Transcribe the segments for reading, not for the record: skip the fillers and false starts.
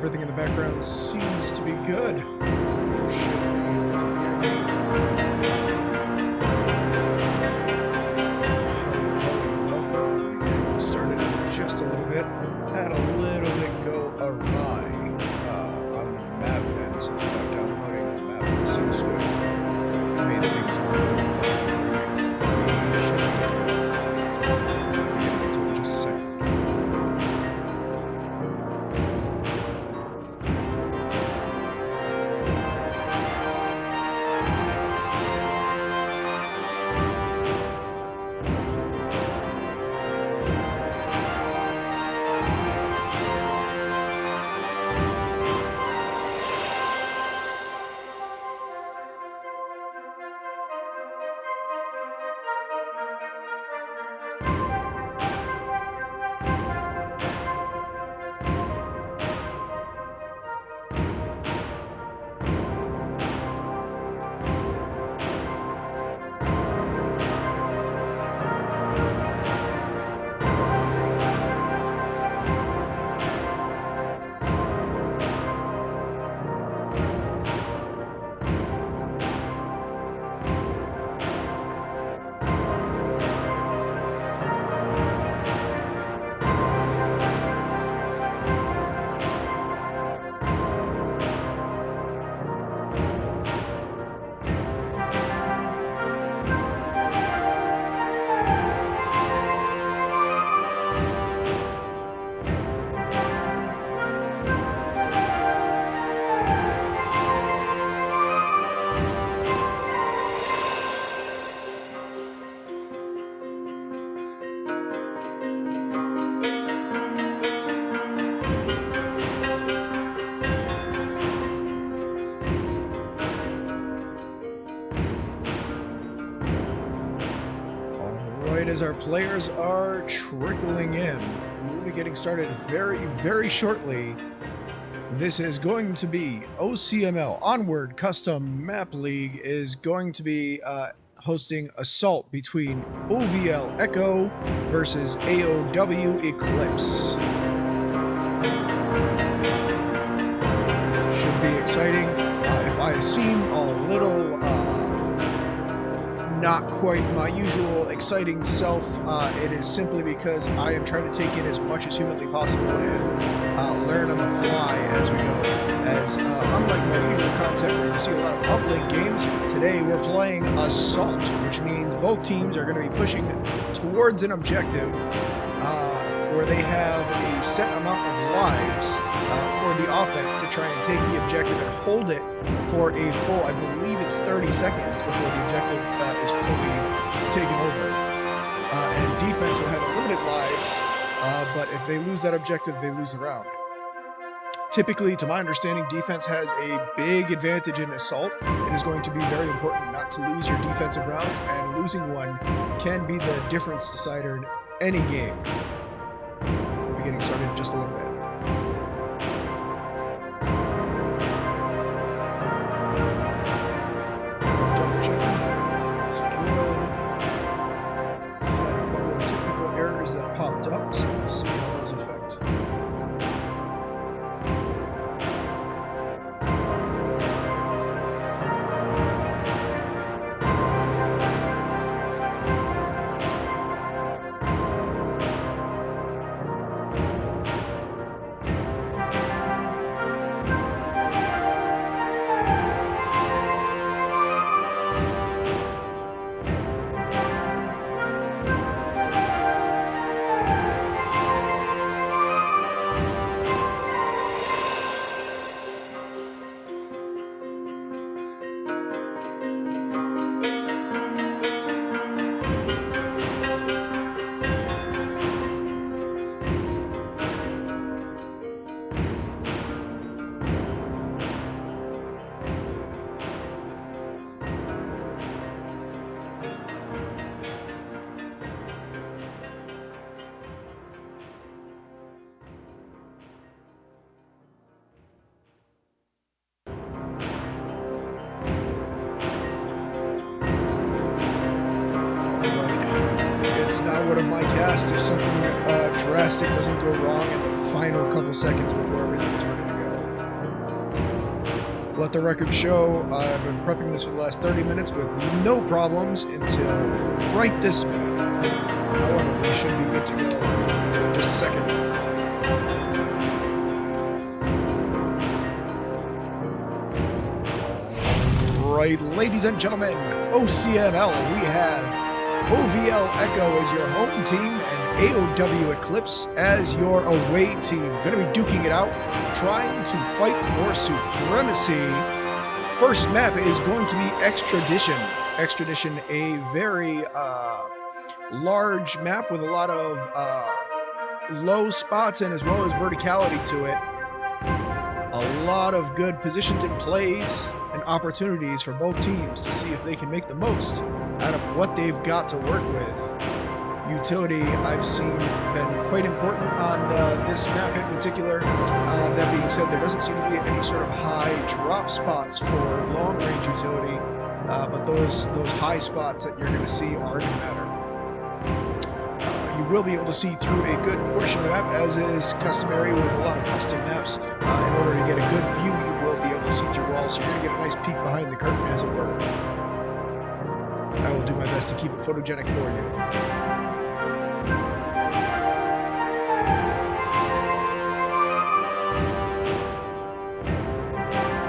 everything in the background seems to be good. Started just a little bit. Had a little bit go awry on the map end. So downloading the map seems to have made things just a second. As our players are trickling in, we'll be getting started very shortly. This is going to be OCML, Onward Custom Map League, is going to be hosting Assault between OVL Echo versus AOW Eclipse. Should be exciting. If I seem a little not quite my usual exciting self, it is simply because I am trying to take in as much as humanly possible and learn on the fly as we go. As unlike my usual content where you see a lot of uplink games, today we're playing Assault, which means both teams are going to be pushing towards an objective where they have a set amount of lives for the offense to try and take the objective and hold it for a full, I believe it's 30 seconds before the objective is fully taken over. And defense will have limited lives, but if they lose that objective, they lose the round. Typically, to my understanding, defense has a big advantage in Assault. It is going to be very important not to lose your defensive rounds, and losing one can be the difference decider in any game. We'll be getting started in just a little bit. Popped up, so we'll see how those affect. What of my cast if something drastic doesn't go wrong in the final couple seconds before everything is ready to go. let the record show I've been prepping this for the last 30 minutes with no problems until right this minute. However, we should be good to go in just a second. Right, ladies and gentlemen, OCML, we have OVL Echo as your home team and AOW Eclipse as your away team. Going to be duking it out, trying to fight for supremacy. First map is going to be Extradition. Extradition, a very large map with a lot of low spots and as well as verticality to it. A lot of good positions and plays and opportunities for both teams to see if they can make the most out of what they've got to work with. Utility, I've seen, been quite important on this map in particular. That being said, there doesn't seem to be any sort of high drop spots for long-range utility, but those high spots that you're going to see are going to matter. You will be able to see through a good portion of the map, as is customary with a lot of custom maps. In order to get a good view, you will be able to see through walls, so you're going to get a nice peek behind the curtain, as it were. I will do my best to keep it photogenic for you.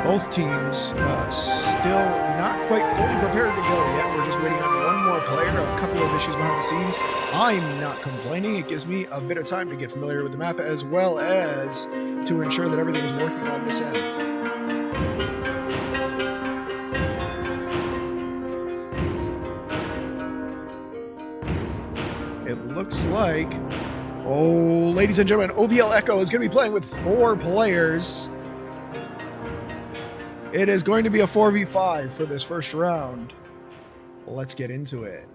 Both teams still not quite fully prepared to go yet. We're just waiting on one more player, a couple of issues behind the scenes. I'm not complaining. It gives me a bit of time to get familiar with the map as well as to ensure that everything is working on this end. It looks like, oh, ladies and gentlemen, OVL Echo is going to be playing with 4 players. It is going to be a 4v5 for this first round. Let's get into it.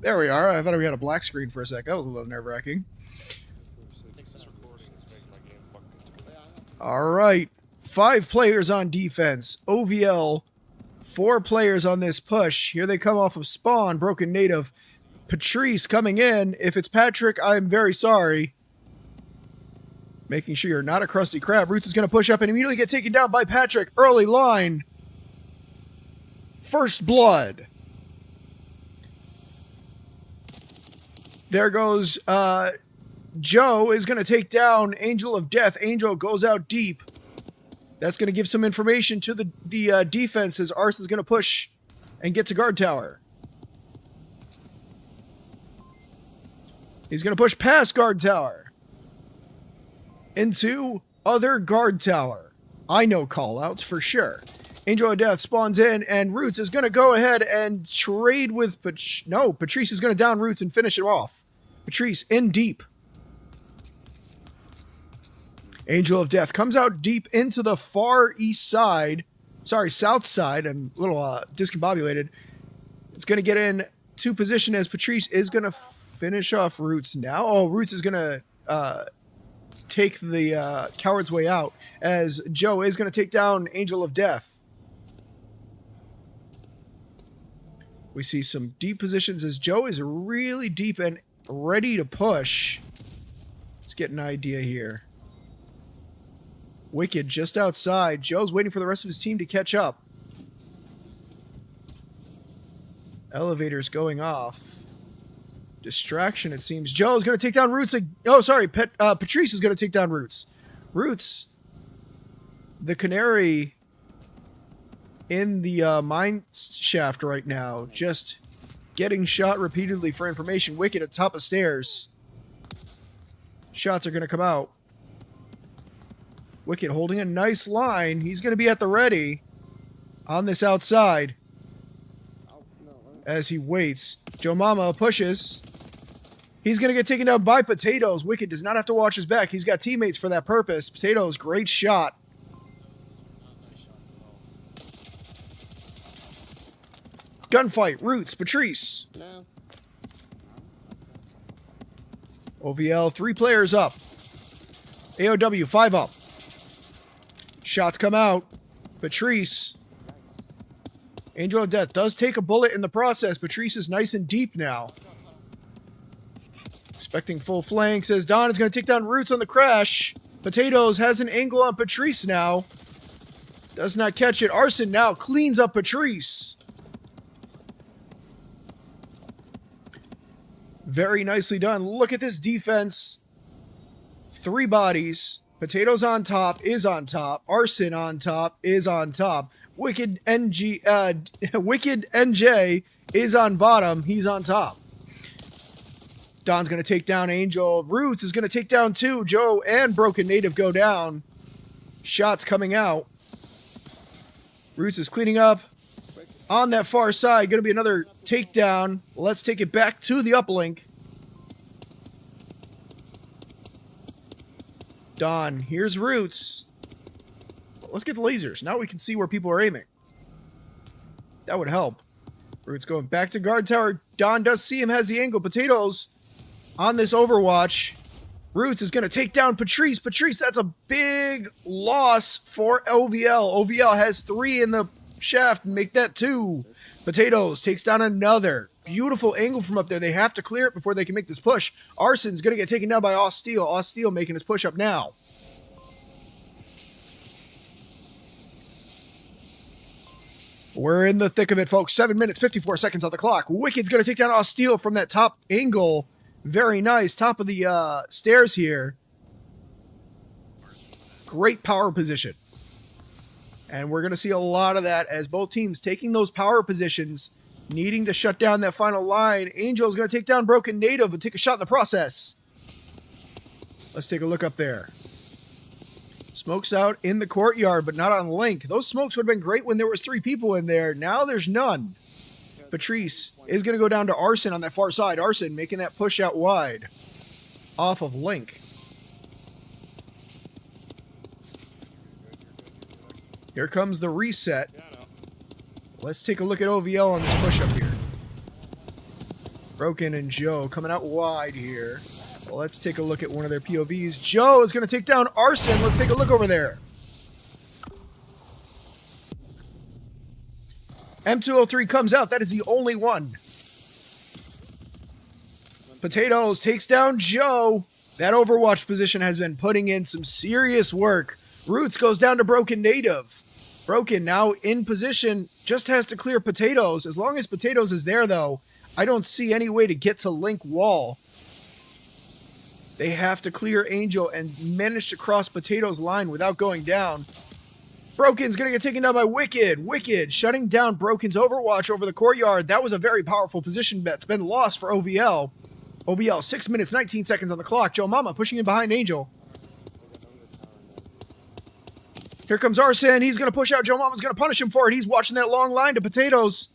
There we are. I thought we had a black screen for a sec. That was a little nerve-wracking. All right. 5 players on defense. OVL, 4 players on this push. Here they come off of spawn. Broken native. Patrice coming in. If it's Patrick, I'm very sorry. Making sure you're not a crusty crab. Roots is going to push up and immediately get taken down by Patrick. Early line. First blood. There goes Joe is going to take down Angel of Death. Angel goes out deep. That's going to give some information to the defense as Arse is going to push and get to guard tower. He's going to push past guard tower. Into other guard tower. I know callouts for sure. Angel of Death spawns in, and Roots is going to go ahead and trade with... Patrice is going to down Roots and finish him off. Patrice in deep. Angel of Death comes out deep into the far east side. Sorry, south side. I'm a little discombobulated. It's going to get in to position as Patrice is going to finish off Roots now. Oh, Roots is going to... take the coward's way out as Joe is going to take down Angel of Death. We see some deep positions as Joe is really deep and ready to push. Let's get an idea here. Wicked just outside. Joe's waiting for the rest of his team to catch up. Elevators going off. Distraction, it seems. Joe is going to take down Roots. Oh, sorry. Patrice is going to take down Roots. Roots, the canary in the mine shaft right now, just getting shot repeatedly for information. Wicked at top of stairs. Shots are going to come out. Wicked holding a nice line. He's going to be at the ready on this outside as he waits. Joe Mama pushes. He's going to get taken down by Potatoes. Wicked does not have to watch his back. He's got teammates for that purpose. Potatoes, great shot. Gunfight, Roots, Patrice. No. OVL, 3 players up. AOW, 5 up. Shots come out. Patrice. Angel of Death does take a bullet in the process. Patrice is nice and deep now. Expecting full flank, says Don is going to take down Roots on the crash. Potatoes has an angle on Patrice now. Does not catch it. Arson now cleans up Patrice. Very nicely done. Look at this defense. 3 bodies. Potatoes on top, is on top. Arson on top, is on top. Wicked NJ is on bottom. He's on top. Don's going to take down Angel. Roots is going to take down 2. Joe and Broken Native go down. Shots coming out. Roots is cleaning up. On that far side, going to be another takedown. Let's take it back to the uplink. Don, here's Roots. Let's get the lasers. Now we can see where people are aiming. That would help. Roots going back to guard tower. Don does see him, has the angle. Potatoes on this overwatch. Roots is going to take down Patrice. Patrice, that's a big loss for OVL. OVL has 3 in the shaft. Make that 2. Potatoes takes down another. Beautiful angle from up there. They have to clear it before they can make this push. Arson's going to get taken down by Osteel. Osteel making his push up now. We're in the thick of it, folks. 7 minutes, 54 seconds on the clock. Wicked's going to take down Osteel from that top angle. Very nice. Top of the stairs here. Great power position. And we're going to see a lot of that as both teams taking those power positions, needing to shut down that final line. Angel's going to take down Broken Native and take a shot in the process. Let's take a look up there. Smokes out in the courtyard, but not on Link. Those smokes would have been great when there was 3 people in there. Now there's none. Patrice is going to go down to Arson on that far side. Arson making that push out wide off of Link. Here comes the reset. Let's take a look at OVL on this push up here. Broken and Joe coming out wide here. Well, let's take a look at one of their POVs. Joe is going to take down Arson. Let's take a look over there. M203 comes out. That is the only one. Potatoes takes down Joe. That Overwatch position has been putting in some serious work. Roots goes down to Broken Native. Broken now in position. Just has to clear Potatoes. As long as Potatoes is there, though, I don't see any way to get to Link Wall. They have to clear Angel and manage to cross Potatoes' line without going down. Broken's going to get taken down by Wicked. Wicked shutting down Broken's Overwatch over the courtyard. That was a very powerful position that's been lost for OVL. OVL, 6 minutes, 19 seconds on the clock. Joe Mama pushing in behind Angel. Here comes Arson. He's going to push out. Joe Mama's going to punish him for it. He's watching that long line to Potatoes.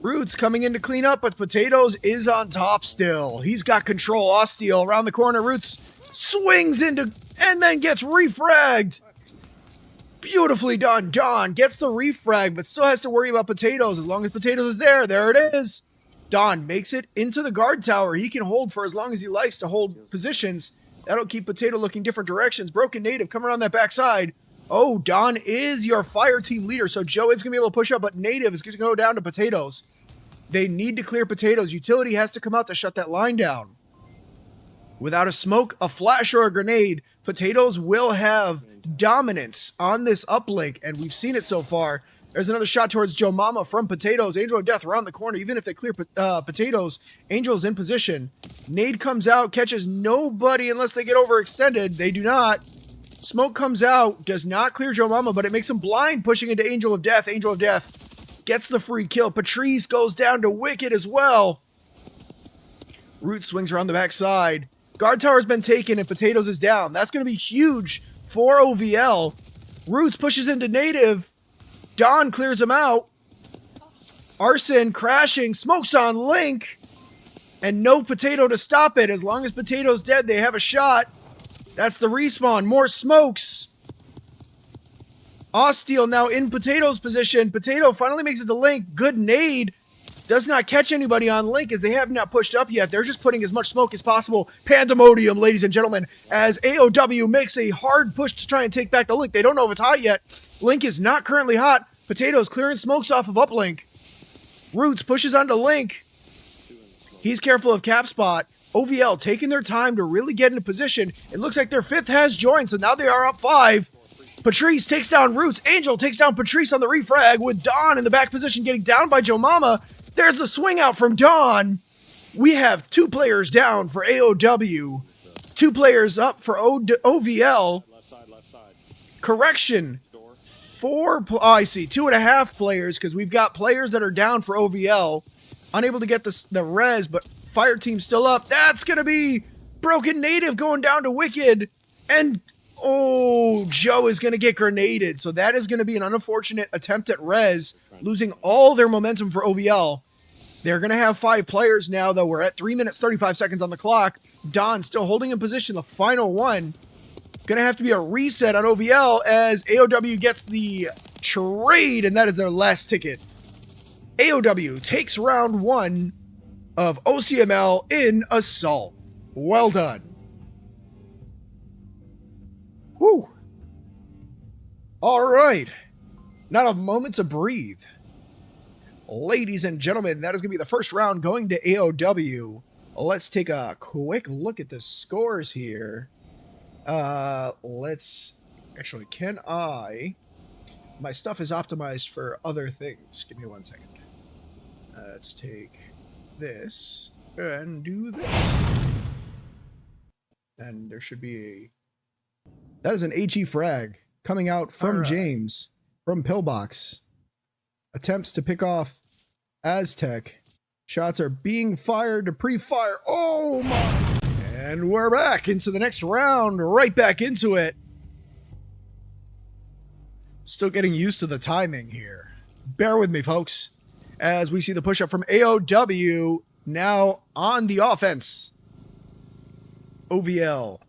Roots coming in to clean up, but Potatoes is on top still. He's got control. Osteel around the corner. Roots swings into and then gets refragged. Beautifully done. Don gets the refrag, but still has to worry about Potatoes. As long as Potatoes is there, there it is. Don makes it into the guard tower. He can hold for as long as he likes to hold positions. That'll keep Potato looking different directions. Broken Native coming around that backside. Oh, Don is your fire team leader, so Joe is going to be able to push up, but Native is going to go down to Potatoes. They need to clear Potatoes. Utility has to come out to shut that line down. Without a smoke, a flash, or a grenade, Potatoes will have dominance on this uplink, and we've seen it so far. There's another shot towards Joe Mama from Potatoes. Angel of Death around the corner. Even if they clear Potatoes, Angel's in position. Nade comes out, catches nobody unless they get overextended. They do not. Smoke comes out, does not clear Joe Mama, but it makes him blind, pushing into Angel of Death. Angel of Death gets the free kill. Patrice goes down to Wicked as well. Root swings around the backside. Guard tower's been taken and Potatoes is down. That's going to be huge for OVL. Roots pushes into Native. Don clears him out. Arson crashing. Smokes on Link. And no Potato to stop it. As long as Potato's dead, they have a shot. That's the respawn. More smokes. Osteel now in Potato's position. Potato finally makes it to Link. Good nade. Does not catch anybody on Link as they have not pushed up yet. They're just putting as much smoke as possible. Pandemonium, ladies and gentlemen, as AOW makes a hard push to try and take back the Link. They don't know if it's hot yet. Link is not currently hot. Potato's clearing smokes off of uplink. Roots pushes onto Link. He's careful of cap spot. OVL taking their time to really get into position. It looks like their fifth has joined, so now they are up 5. Patrice takes down Roots. Angel takes down Patrice on the refrag with Dawn in the back position getting down by Joe Mama. There's the swing out from Dawn. We have 2 players down for AOW. 2 players up for OVL. Correction. 4, I see, 2.5 players, because we've got players that are down for OVL. Unable to get the res, but Fire Team's still up. That's going to be Broken Native going down to Wicked. And, oh, Joe is going to get grenaded. So that is going to be an unfortunate attempt at res, losing all their momentum for OVL. They're going to have 5 players now, though. We're at 3 minutes, 35 seconds on the clock. Don still holding in position, the final one. Going to have to be a reset on OVL as AOW gets the trade, and that is their last ticket. AOW takes round 1 of OCML in Assault. Well done. Whew. All right. Not a moment to breathe. Ladies and gentlemen, that is going to be the first round going to AOW. Let's take a quick look at the scores here. Actually, my stuff is optimized for other things. Give me 1 second. Let's take this and do this. And there should be that is an HE frag coming out from James, from Pillbox. Attempts to pick off Aztec. Shots are being fired to pre-fire. Oh my. And we're back into the next round, right back into it. Still getting used to the timing here. Bear with me, folks, as we see the push-up from AOW now on the offense. OVL.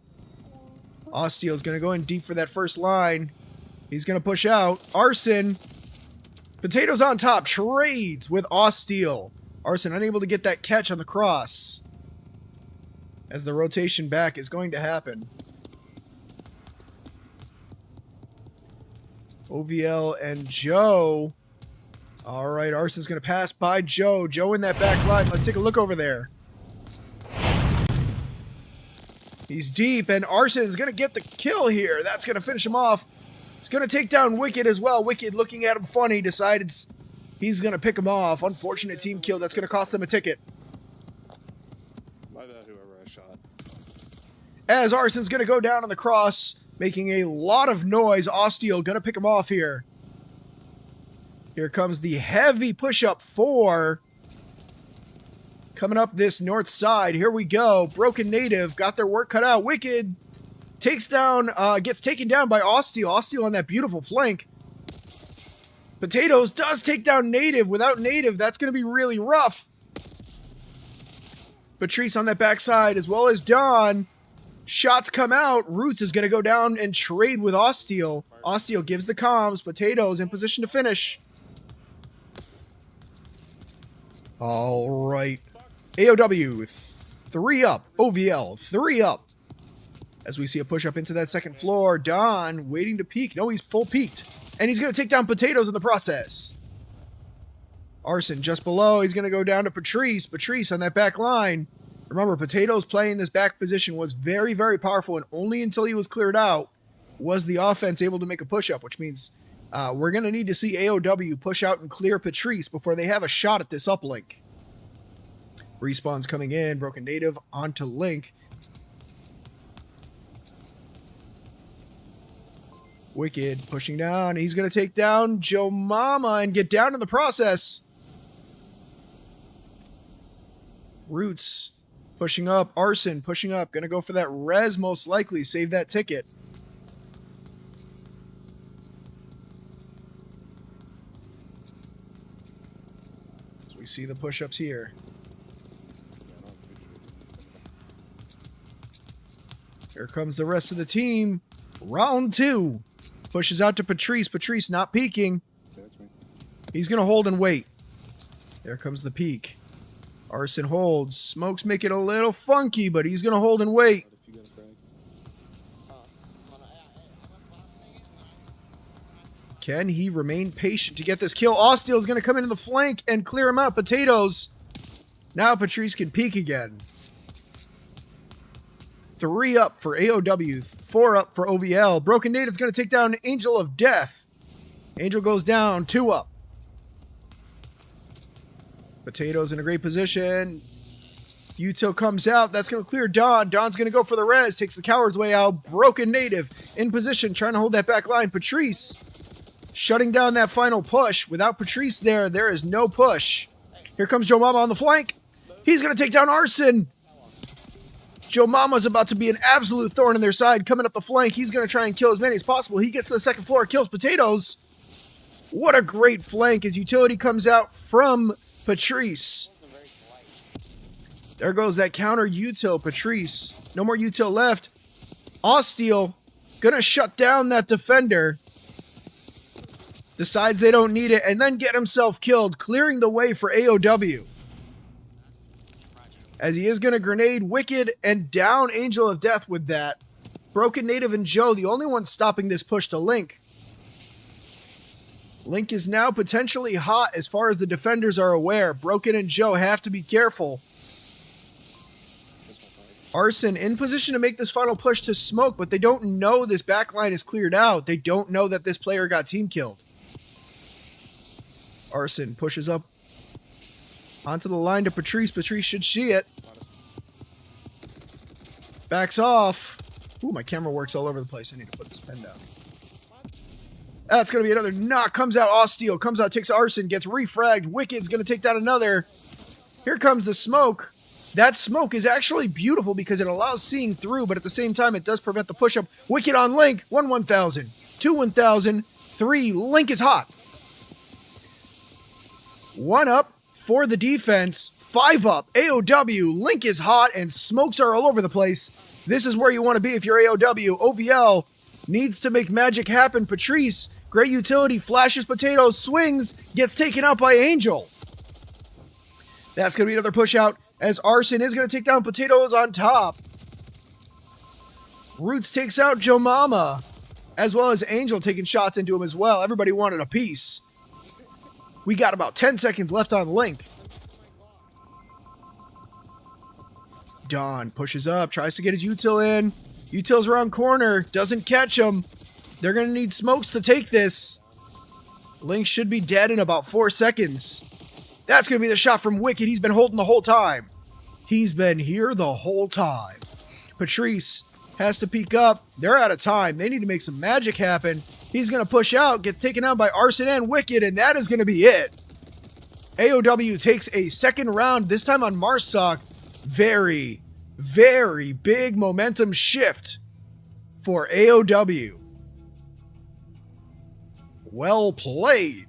Osteel's going to go in deep for that first line. He's going to push out. Arson. Potatoes on top. Trades with Osteel. Arson unable to get that catch on the cross, as the rotation back is going to happen. OVL and Joe. All right, Arson's going to pass by Joe. Joe in that back line. Let's take a look over there. He's deep, and Arson's going to get the kill here. That's going to finish him off. He's going to take down Wicked as well. Wicked, looking at him funny, decides he's going to pick him off. Unfortunate team kill. That's going to cost them a ticket. As Arson's going to go down on the cross, making a lot of noise. Osteel going to pick him off here. Here comes the heavy push-up 4. Coming up this north side. Here we go. Broken Native got their work cut out. Wicked gets taken down by Osteel. Osteel on that beautiful flank. Potatoes does take down Native. Without Native, that's going to be really rough. Patrice on that backside, as well as Don. Shots come out. Roots is going to go down and trade with Osteel. Osteel gives the comms. Potatoes in position to finish. All right. AOW, 3 up. OVL, 3 up. As we see a push up into that second floor. Don waiting to peek. No, he's full peaked. And he's going to take down Potatoes in the process. Arson just below. He's going to go down to Patrice. Patrice on that back line. Remember, Potatoes playing this back position was very, very powerful, and only until he was cleared out was the offense able to make a push-up, which means we're going to need to see AOW push out and clear Patrice before they have a shot at this uplink. Respawn's coming in. Broken Native onto Link. Wicked pushing down. He's going to take down Joe Mama and get down in the process. Roots pushing up. Arson pushing up. Going to go for that res most likely. Save that ticket. So we see the push-ups here. Here comes the rest of the team. Round 2. Pushes out to Patrice. Patrice not peeking. He's going to hold and wait. There comes the peek. Arson holds. Smokes make it a little funky, but he's going to hold and wait. Can he remain patient to get this kill? Osteel is going to come into the flank and clear him out. Potatoes. Now Patrice can peek again. 3 up for AOW, 4 up for OVL. Broken Native's going to take down Angel of Death. Angel goes down, 2 up. Potatoes in a great position. Util comes out. That's going to clear Don. Don's going to go for the res. Takes the coward's way out. Broken Native in position, trying to hold that back line. Patrice shutting down that final push. Without Patrice there is no push. Here comes Joe Mama on the flank. He's going to take down Arson. Joe Mama's about to be an absolute thorn in their side. Coming up the flank, he's going to try and kill as many as possible. He gets to the second floor, kills Potatoes. What a great flank as Utility comes out from Patrice. There goes that counter Util, Patrice. No more Util left. Osteel gonna shut down that defender. Decides they don't need it and then get himself killed, clearing the way for AOW. As he is gonna grenade Wicked and down Angel of Death with that. Broken Native and Joe, the only ones stopping this push to Link. Link is now potentially hot as far as the defenders are aware. Broken and Joe have to be careful. Arson in position to make this final push to smoke, but they don't know this backline is cleared out. They don't know that this player got team killed. Arson pushes up onto the line to Patrice. Patrice should see it. Backs off. Ooh, my camera works all over the place. I need to put this pen down. That's going to be another knock. Comes out Osteel. Comes out, takes Arson. Gets refragged. Wicked's going to take down another. Here comes the smoke. That smoke is actually beautiful because it allows seeing through, but at the same time, it does prevent the push-up. Wicked on Link. 1,000. 1,000. 3. Link is hot. 1 up for the defense. 5 up. AOW. Link is hot, and smokes are all over the place. This is where you want to be if you're AOW. OVL needs to make magic happen. Patrice, great utility, flashes Potatoes, swings, gets taken out by Angel. That's going to be another push out as Arson is going to take down Potatoes on top. Roots takes out Joe Mama, as well as Angel taking shots into him as well. Everybody wanted a piece. We got about 10 seconds left on Link. Don pushes up, tries to get his util in. Util's around corner, doesn't catch him. They're going to need smokes to take this. Link should be dead in about 4 seconds. That's going to be the shot from Wicked. He's been holding the whole time. He's been here the whole time. Patrice has to peek up. They're out of time. They need to make some magic happen. He's going to push out, gets taken out by Arson and Wicked, and that is going to be it. AOW takes a second round, this time on Marsoc. Very, very big momentum shift for AOW. Well played.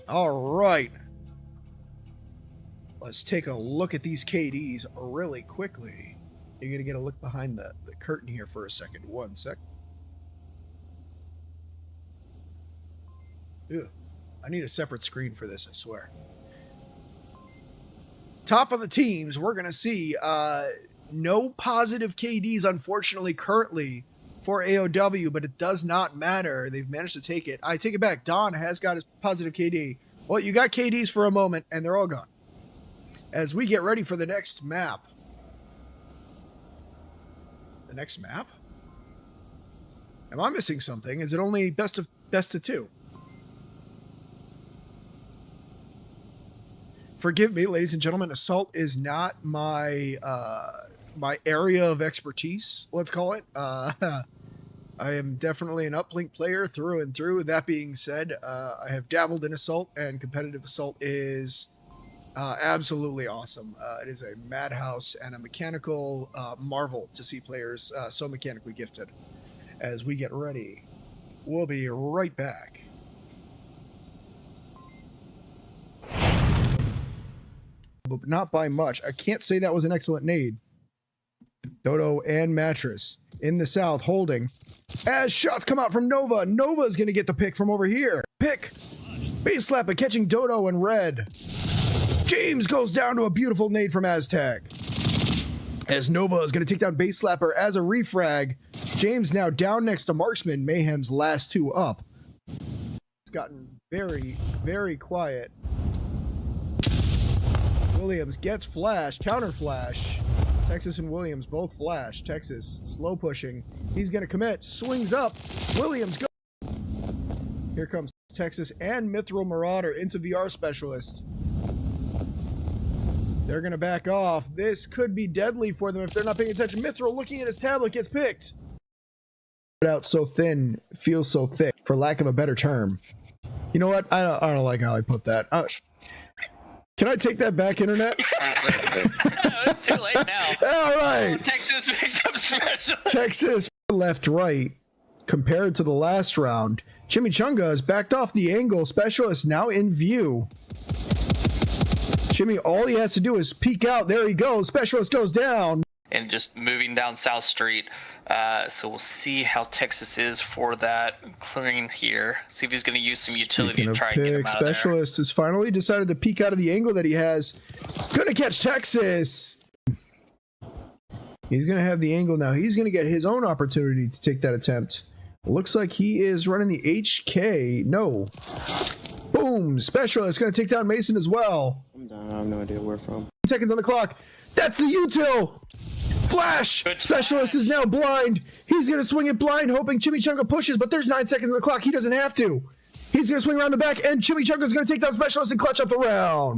All right. Let's take a look at these KDs really quickly. You're going to get a look behind the curtain here for a second. 1 sec. Ew. I need a separate screen for this, I swear. Top of the teams, we're going to see no positive KDs, unfortunately, currently for AOW, but it does not matter. They've managed to take it. I take it back. Don has got his positive KD. Well, you got KDs for a moment, and they're all gone. As we get ready for the next map. The next map? Am I missing something? Is it only best of 2? Forgive me, ladies and gentlemen. Assault is not my my area of expertise, let's call it. I am definitely an uplink player through and through. That being said, I have dabbled in Assault, and competitive Assault is absolutely awesome. It is a madhouse and a mechanical marvel to see players so mechanically gifted. As we get ready, we'll be right back. But not by much. I can't say that was an excellent nade. Dodo and Mattress in the south holding. As shots come out from Nova. Nova's going to get the pick from over here. Pick. Base slapper catching Dodo and Red. James goes down to a beautiful nade from Aztec. As Nova is going to take down Base Slapper as a refrag. James now down next to Marksman. Mayhem's last 2 up. It's gotten very, very quiet. Williams gets flash, counter flash. Texas and Williams both flash. Texas slow pushing. He's going to commit. Swings up. Williams go. Here comes Texas and Mithril Marauder into VR Specialist. They're going to back off. This could be deadly for them if they're not paying attention. Mithril, looking at his tablet, gets picked. Out so thin, feels so thick, for lack of a better term. You know what? I don't like how I put that. Can I take that back, Internet? It's too late now. All right. Texas makes up special. Texas left right compared to the last round. Chimichanga has backed off the angle. Specialist now in view. Jimmy, all he has to do is peek out. There he goes. Specialist goes down. And just moving down South Street. So we'll see how Texas is for that clearing here. See if he's going to use some utility to try and get him out of there. Specialist has finally decided to peek out of the angle that he has. Gonna catch Texas. He's gonna have the angle now. He's gonna get his own opportunity to take that attempt. Looks like he is running the HK. No. Boom. Specialist gonna take down Mason as well. I'm done. I have no idea where from. Seconds on the clock. That's the util. Flash! Specialist is now blind. He's going to swing it blind, hoping Chimichanga pushes, but there's 9 seconds on the clock. He doesn't have to. He's going to swing around the back, and Chimichanga's going to take down Specialist and clutch up the round.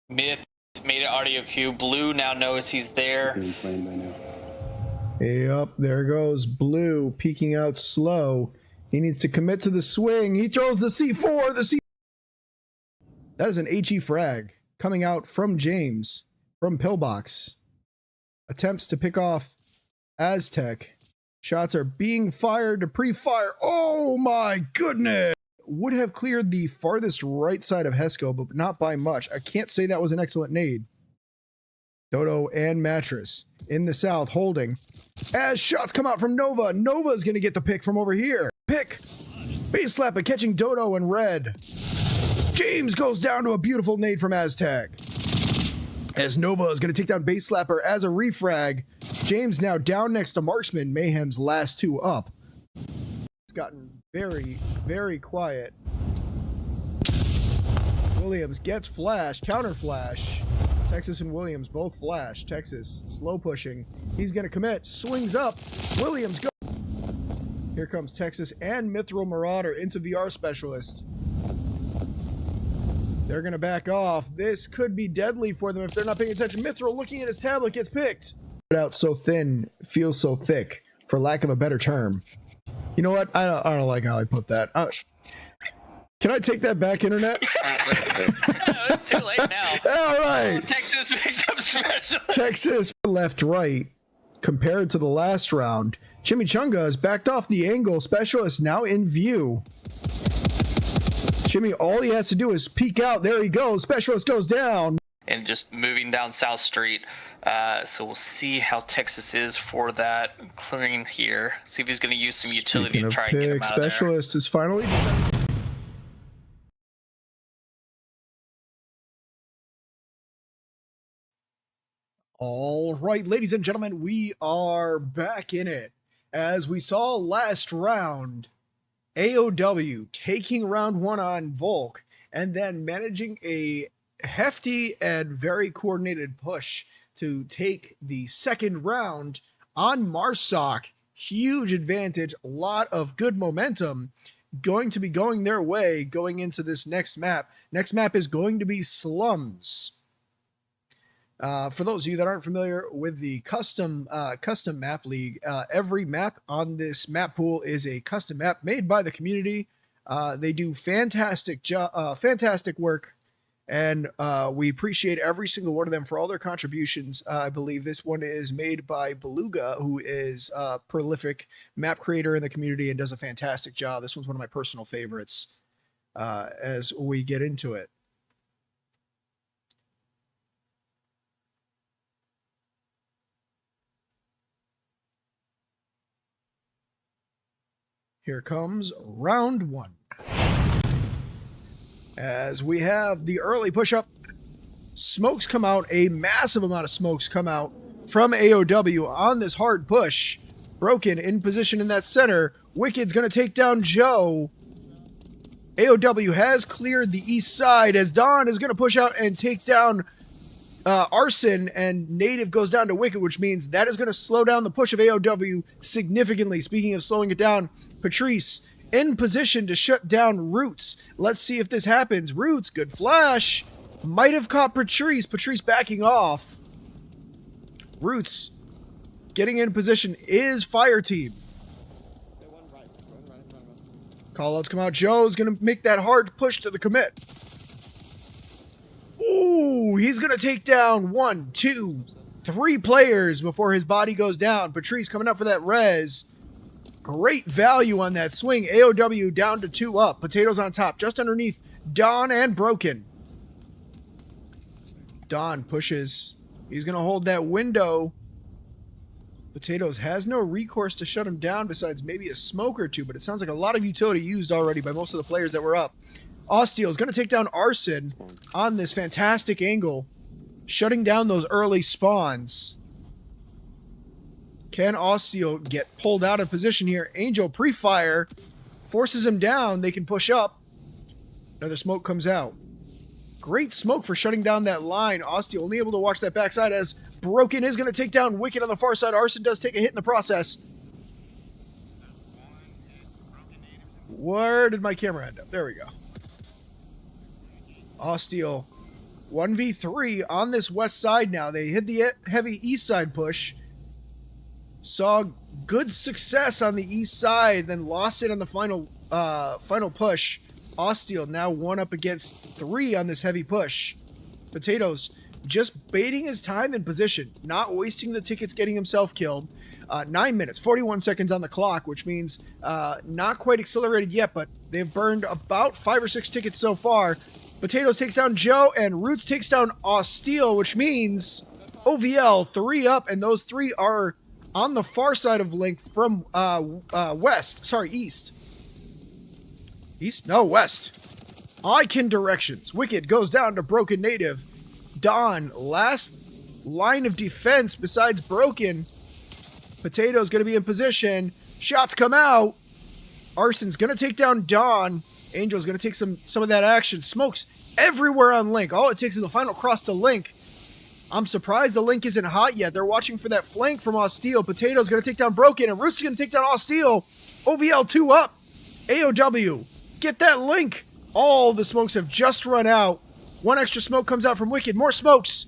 Made it audio cue. Blue now knows he's there. Yep, there goes Blue, peeking out slow. He needs to commit to the swing. He throws the C4. That is an HE frag coming out from James, from Pillbox. Attempts to pick off Aztec. Shots are being fired to pre-fire. Oh my goodness! Would have cleared the farthest right side of Hesco, but not by much. I can't say that was an excellent nade. Dodo and Mattress in the south holding. As shots come out from Nova. Nova's going to get the pick from over here. Pick. Base slap and catching Dodo and Red. James goes down to a beautiful nade from Aztec. As Nova is going to take down Base Slapper as a refrag. James now down next to Marksman. Mayhem's last two up. It's gotten very, very quiet. Williams gets flash, counter flash. Texas and Williams both flash. Texas slow pushing. He's going to commit. Swings up. Williams go. Here comes Texas and Mithril Marauder into VR Specialist. They're going to back off. This could be deadly for them if they're not paying attention. Mithril, looking at his tablet, gets picked. Out so thin, feels so thick, for lack of a better term. You know what? I don't like how I put that. Can I take that back, Internet? It's too late now. All right. Texas makes up special. Texas left right compared to the last round. Chimichanga has backed off the angle. Specialist now in view. Jimmy, all he has to do is peek out. There he goes. Specialist goes down. And just moving down South Street. So we'll see how Texas is for that clearing here. See if he's going to use some utility to try and get him out of there. Specialist is finally... All right, ladies and gentlemen, we are back in it. As we saw last round, AOW taking round one on Volk and then managing a hefty and very coordinated push to take the second round on Marsoc. Huge advantage, a lot of good momentum going to be going their way going into this next map. Next map is going to be Slums. For those of you that aren't familiar with the custom map league, every map on this map pool is a custom map made by the community. They do fantastic work, and we appreciate every single one of them for all their contributions. I believe this one is made by Beluga, who is a prolific map creator in the community and does a fantastic job. This one's one of my personal favorites as we get into it. Here comes round one. As we have the early push-up, smokes come out, a massive amount of smokes come out from AOW on this hard push. Broken in position in that center. Wicked's going to take down Joe. AOW has cleared the east side as Don is going to push out and take down Arson, and Native goes down to Wicked, which means that is going to slow down the push of AOW significantly. Speaking of slowing it down, Patrice in position to shut down Roots. Let's see if this happens. Roots, good flash. Might have caught Patrice. Patrice backing off. Roots getting in position is Fire Team. Callouts come out. Joe's going to make that hard push to the commit. Ooh, he's going to take down 1, 2, 3 players before his body goes down. Patrice coming up for that res. Great value on that swing. AOW down to 2 up. Potatoes on top, just underneath Don and Broken. Don pushes. He's going to hold that window. Potatoes has no recourse to shut him down besides maybe a smoke or two, but it sounds like a lot of utility used already by most of the players that were up. Osteel is going to take down Arson on this fantastic angle, shutting down those early spawns. Can Osteel get pulled out of position here? Angel pre-fire forces him down. They can push up. Another smoke comes out. Great smoke for shutting down that line. Osteel only able to watch that backside as Broken is going to take down Wicked on the far side. Arson does take a hit in the process. Where did my camera end up? There we go. Osteel 1v3 on this west side now. They hit the heavy east side push. Saw good success on the east side, then lost it on the final push. Osteel now 1 up against 3 on this heavy push. Potatoes just baiting his time in position, not wasting the tickets getting himself killed. 9 minutes, 41 seconds on the clock, which means not quite accelerated yet, but they've burned about 5 or 6 tickets so far. Potatoes takes down Joe, and Roots takes down Osteel, which means OVL 3 up, and those 3 are on the far side of Link from east. East? No, west. Icon directions. Wicked goes down to Broken Native. Don, last line of defense besides Broken. Potato's going to be in position. Shots come out. Arson's going to take down Don. Angel's going to take some of that action. Smokes everywhere on Link. All it takes is a final cross to Link. I'm surprised the Link isn't hot yet. They're watching for that flank from Osteel. Potato's going to take down Broken, and Roots is going to take down Osteel. OVL 2 up. AOW, get that Link. All the smokes have just run out. 1 extra smoke comes out from Wicked. More smokes.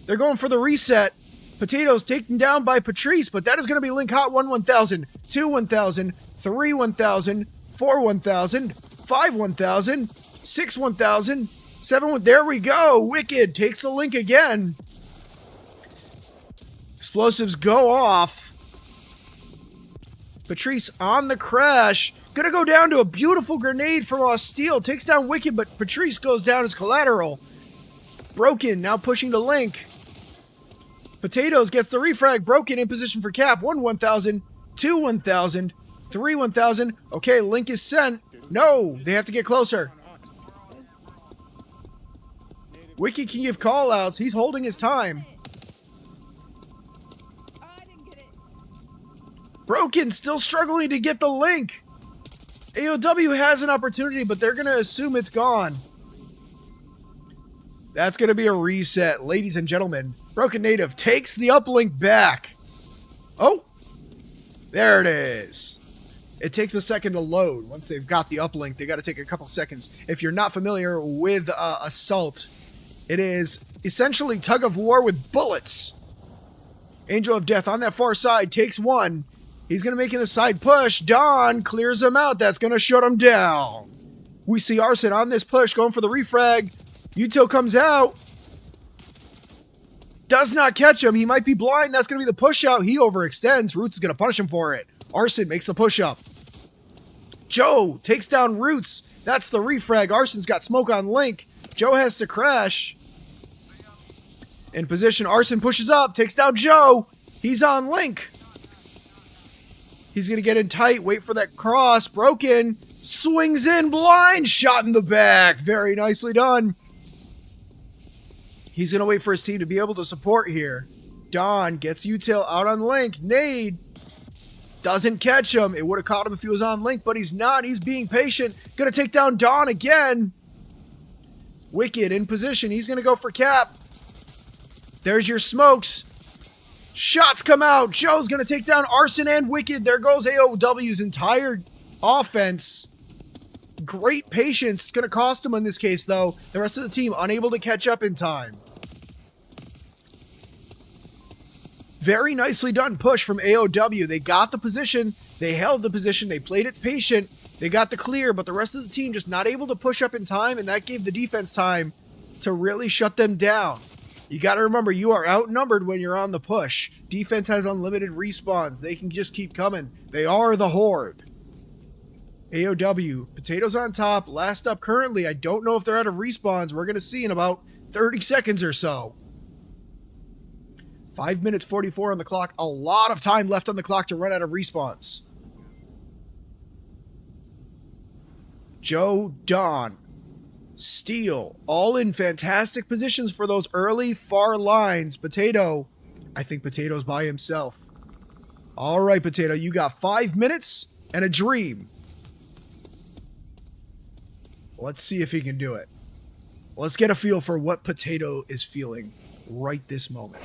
They're going for the reset. Potatoes taken down by Patrice, but that is going to be Link hot. 1,000, 2 1,000, 3 1,000, 4 1,000, 5 1,000, 6 1,000, 7 there we go. Wicked takes the Link again. Explosives go off. Patrice on the crash. Gonna go down to a beautiful grenade from Osteel. Takes down Wicked, but Patrice goes down as collateral. Broken now pushing to Link. Potatoes gets the refrag. Broken in position for cap. 1 1,000, 2 1,000, 3 1,000. Okay, Link is sent. No, they have to get closer. Wicked can give callouts. He's holding his time. Broken still struggling to get the Link. AOW has an opportunity, but they're going to assume it's gone. That's going to be a reset, ladies and gentlemen. Broken Native takes the uplink back. Oh, there it is. It takes a second to load. Once they've got the uplink, they got to take a couple seconds. If you're not familiar with Assault, it is essentially tug of war with bullets. Angel of Death on that far side takes 1. He's going to make it a side push. Don clears him out. That's going to shut him down. We see Arson on this push going for the refrag. Util comes out. Does not catch him. He might be blind. That's going to be the push out. He overextends. Roots is going to punish him for it. Arson makes the push up. Joe takes down Roots. That's the refrag. Arson's got smoke on Link. Joe has to crash. In position, Arson pushes up. Takes down Joe. He's on Link. He's going to get in tight, wait for that cross. Broken. Swings in blind. Shot in the back. Very nicely done. He's going to wait for his team to be able to support here. Don gets Util out on Link. Nade doesn't catch him. It would have caught him if he was on Link, but he's not. He's being patient. Going to take down Don again. Wicked in position. He's going to go for cap. There's your smokes. Shots come out. Joe's going to take down Arson and Wicked. There goes AOW's entire offense. Great patience. It's going to cost him in this case, though. The rest of the team unable to catch up in time. Very nicely done push from AOW. They got the position. They held the position. They played it patient. They got the clear, but the rest of the team just not able to push up in time, and that gave the defense time to really shut them down. You got to remember, you are outnumbered when you're on the push. Defense has unlimited respawns. They can just keep coming. They are the Horde. AOW, Potatoes on top. Last up currently. I don't know if they're out of respawns. We're going to see in about 30 seconds or so. 5 minutes 44 on the clock. A lot of time left on the clock to run out of respawns. Joe, Don, Steel, all in fantastic positions for those early far lines. Potato, I think Potato's by himself. All right, Potato, you got 5 minutes and a dream. Let's see if he can do it. Let's get a feel for what Potato is feeling right this moment.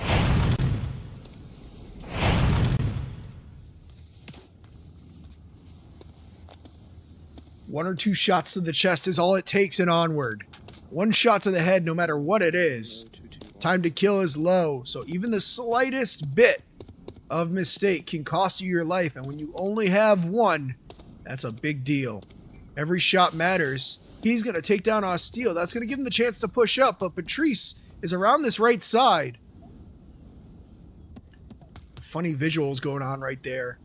One or two shots to the chest is all it takes and onward. One shot to the head, no matter what it is. Time to kill is low, so even the slightest bit of mistake can cost you your life, and when you only have one, that's a big deal. Every shot matters. He's going to take down Osteel. That's going to give him the chance to push up, but Patrice is around this right side. Funny visuals going on right there.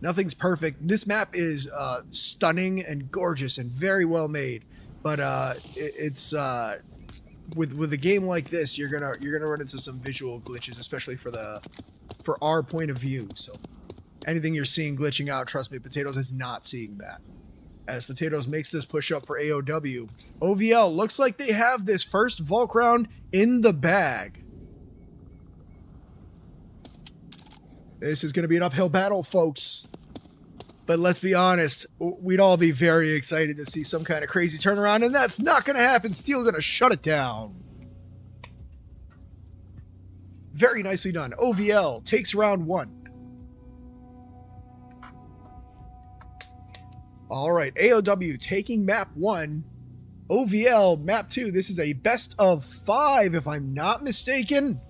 Nothing's perfect. This map is stunning and gorgeous and very well made, but it's with a game like this, you're gonna run into some visual glitches, especially for our point of view. So anything you're seeing glitching out, trust me, Potatoes is not seeing that. As Potatoes makes this push up for AOW, OVL looks like they have this first Volk round in the bag. This is going to be an uphill battle, folks. But let's be honest, we'd all be very excited to see some kind of crazy turnaround, and that's not going to happen. Steel going to shut it down. Very nicely done. OVL takes round one. All right, AOW taking map one. OVL map two. This is a best of 5, if I'm not mistaken.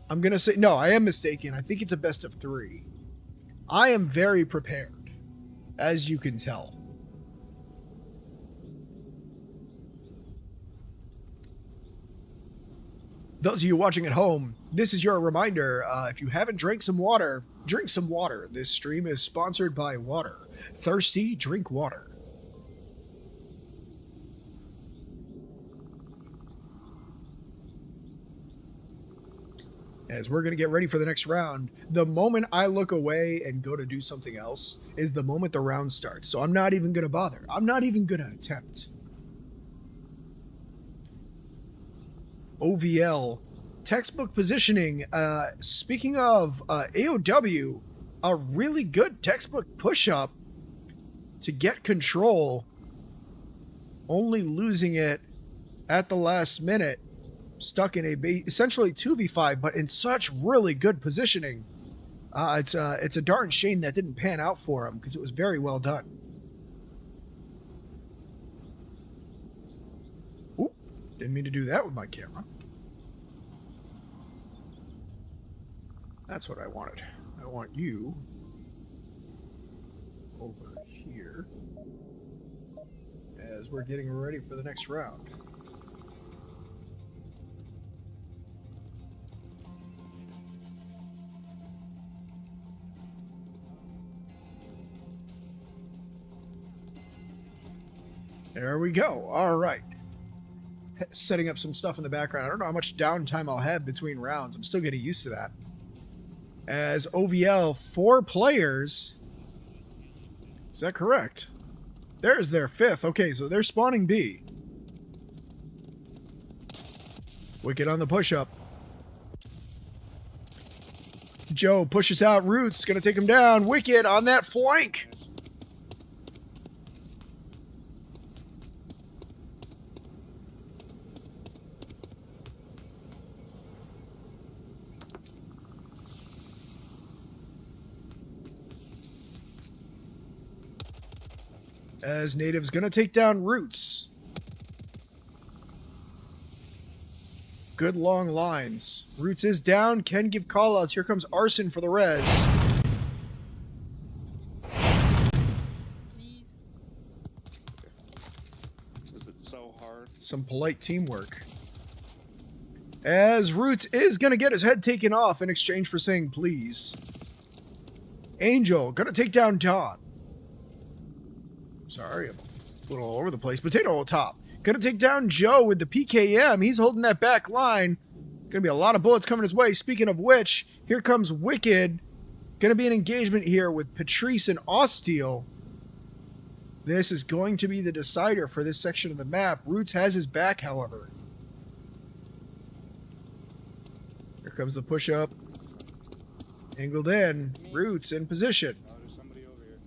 I'm going to say, no, I am mistaken. I think it's a best of 3. I am very prepared, as you can tell. Those of you watching at home, this is your reminder. If you haven't drank some water, drink some water. This stream is sponsored by water. Thirsty, drink water. As we're going to get ready for the next round, the moment I look away and go to do something else is the moment the round starts. So I'm not even going to bother. I'm not even going to attempt. OVL, textbook positioning. Speaking of AOW, a really good textbook push-up to get control, only losing it at the last minute. Stuck in essentially 2v5, but in such really good positioning. It's a darn shame that didn't pan out for him, because it was very well done. Oop, didn't mean to do that with my camera. That's what I wanted. I want you over here as we're getting ready for the next round. There we go. All right. Setting up some stuff in the background. I don't know how much downtime I'll have between rounds. I'm still getting used to that. As OVL, 4 players. Is that correct? There's their 5th. Okay, so they're spawning B. Wicked on the push-up. Joe pushes out Roots. Gonna take him down. Wicked on that flank. As Native's gonna take down Roots. Good long lines. Roots is down, can give callouts. Here comes Arson for the res. Please. Is it so hard? Some polite teamwork. As Roots is gonna get his head taken off in exchange for saying please. Angel gonna take down Dawn. Sorry, I'm a little all over the place. Potato on top. Gonna take down Joe with the PKM. He's holding that back line. Gonna be a lot of bullets coming his way. Speaking of which, here comes Wicked. Gonna be an engagement here with Patrice and Osteel. This is going to be the decider for this section of the map. Roots has his back, however. Here comes the push-up. Angled in. Roots in position. Oh, there's somebody over here.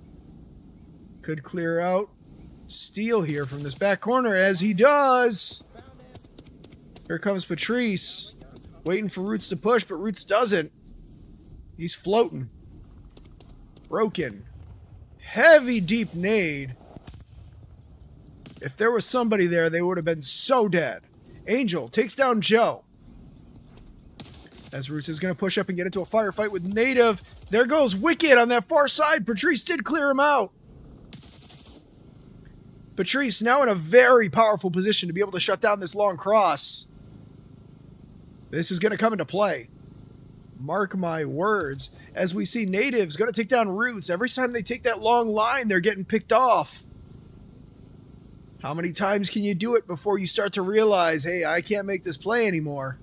Could clear out Steel here from this back corner, as he does. Here comes Patrice. Waiting for Roots to push, but Roots doesn't. He's floating. Broken. Heavy deep nade. If there was somebody there, they would have been so dead. Angel takes down Joe. As Roots is going to push up and get into a firefight with Native. There goes Wicked on that far side. Patrice did clear him out. Patrice now in a very powerful position to be able to shut down this long cross. This is going to come into play. Mark my words. As we see Native's going to take down Roots. Every time they take that long line, they're getting picked off. How many times can you do it before you start to realize, hey, I can't make this play anymore?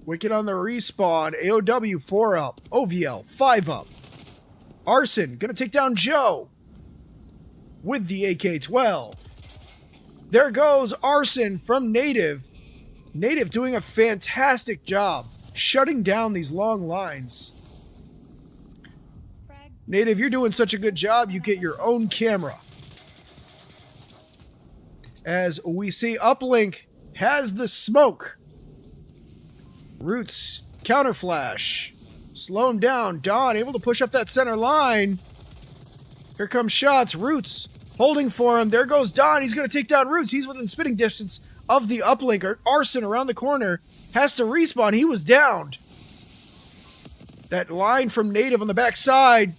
Wicked on the respawn. AOW 4 up. OVL 5 up. Arson going to take down Joe with the AK-12. There goes Arson from Native. Native doing a fantastic job shutting down these long lines. Native, you're doing such a good job, you get your own camera. As we see Uplink has the smoke. Roots, counter flash. Slow him down. Dawn able to push up that center line. Here comes shots. Roots holding for him. There goes Dawn. He's going to take down Roots. He's within spitting distance of the uplinker. Arson around the corner has to respawn. He was downed. That line from Native on the backside.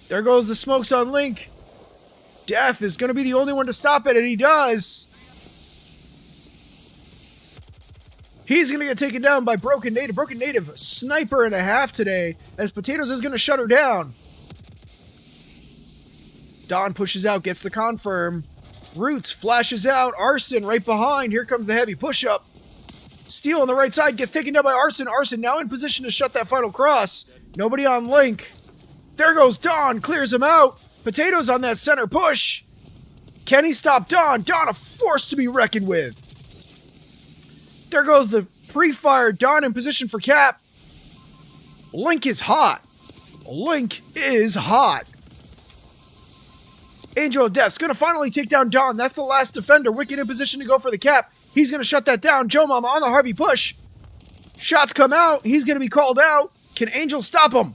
There goes the smokes on Link. Death is going to be the only one to stop it, and he does. He's going to get taken down by Broken Native. Broken Native, sniper and a half today, as Potatoes is going to shut her down. Dawn pushes out, gets the confirm. Roots flashes out. Arson right behind. Here comes the heavy push-up. Steel on the right side gets taken down by Arson. Arson now in position to shut that final cross. Nobody on Link. There goes Dawn. Clears him out. Potatoes on that center push. Can he stop Dawn? Dawn, a force to be reckoned with. There goes the pre-fire. Dawn in position for cap. Link is hot. Link is hot. Angel of Death's going to finally take down Dawn. That's the last defender. Wicked in position to go for the cap. He's going to shut that down. Joe Mama on the Harvey push. Shots come out. He's going to be called out. Can Angel stop him?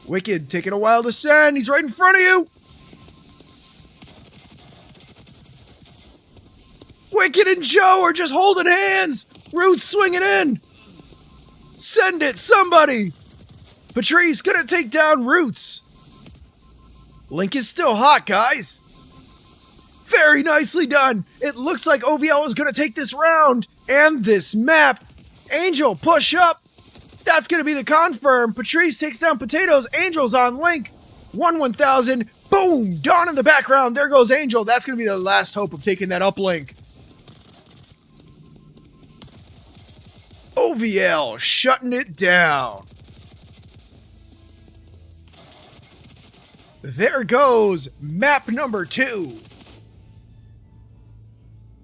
Wicked taking a while to send. He's right in front of you. Wicked and Joe are just holding hands. Roots swinging in. Send it, somebody. Patrice going to take down Roots. Link is still hot, guys. Very nicely done. It looks like OVL is going to take this round and this map. Angel, push up. That's going to be the confirm. Patrice takes down Potatoes. Angel's on Link. 1-1000. Boom. Dawn in the background. There goes Angel. That's going to be the last hope of taking that uplink. OVL shutting it down. There goes map number 2.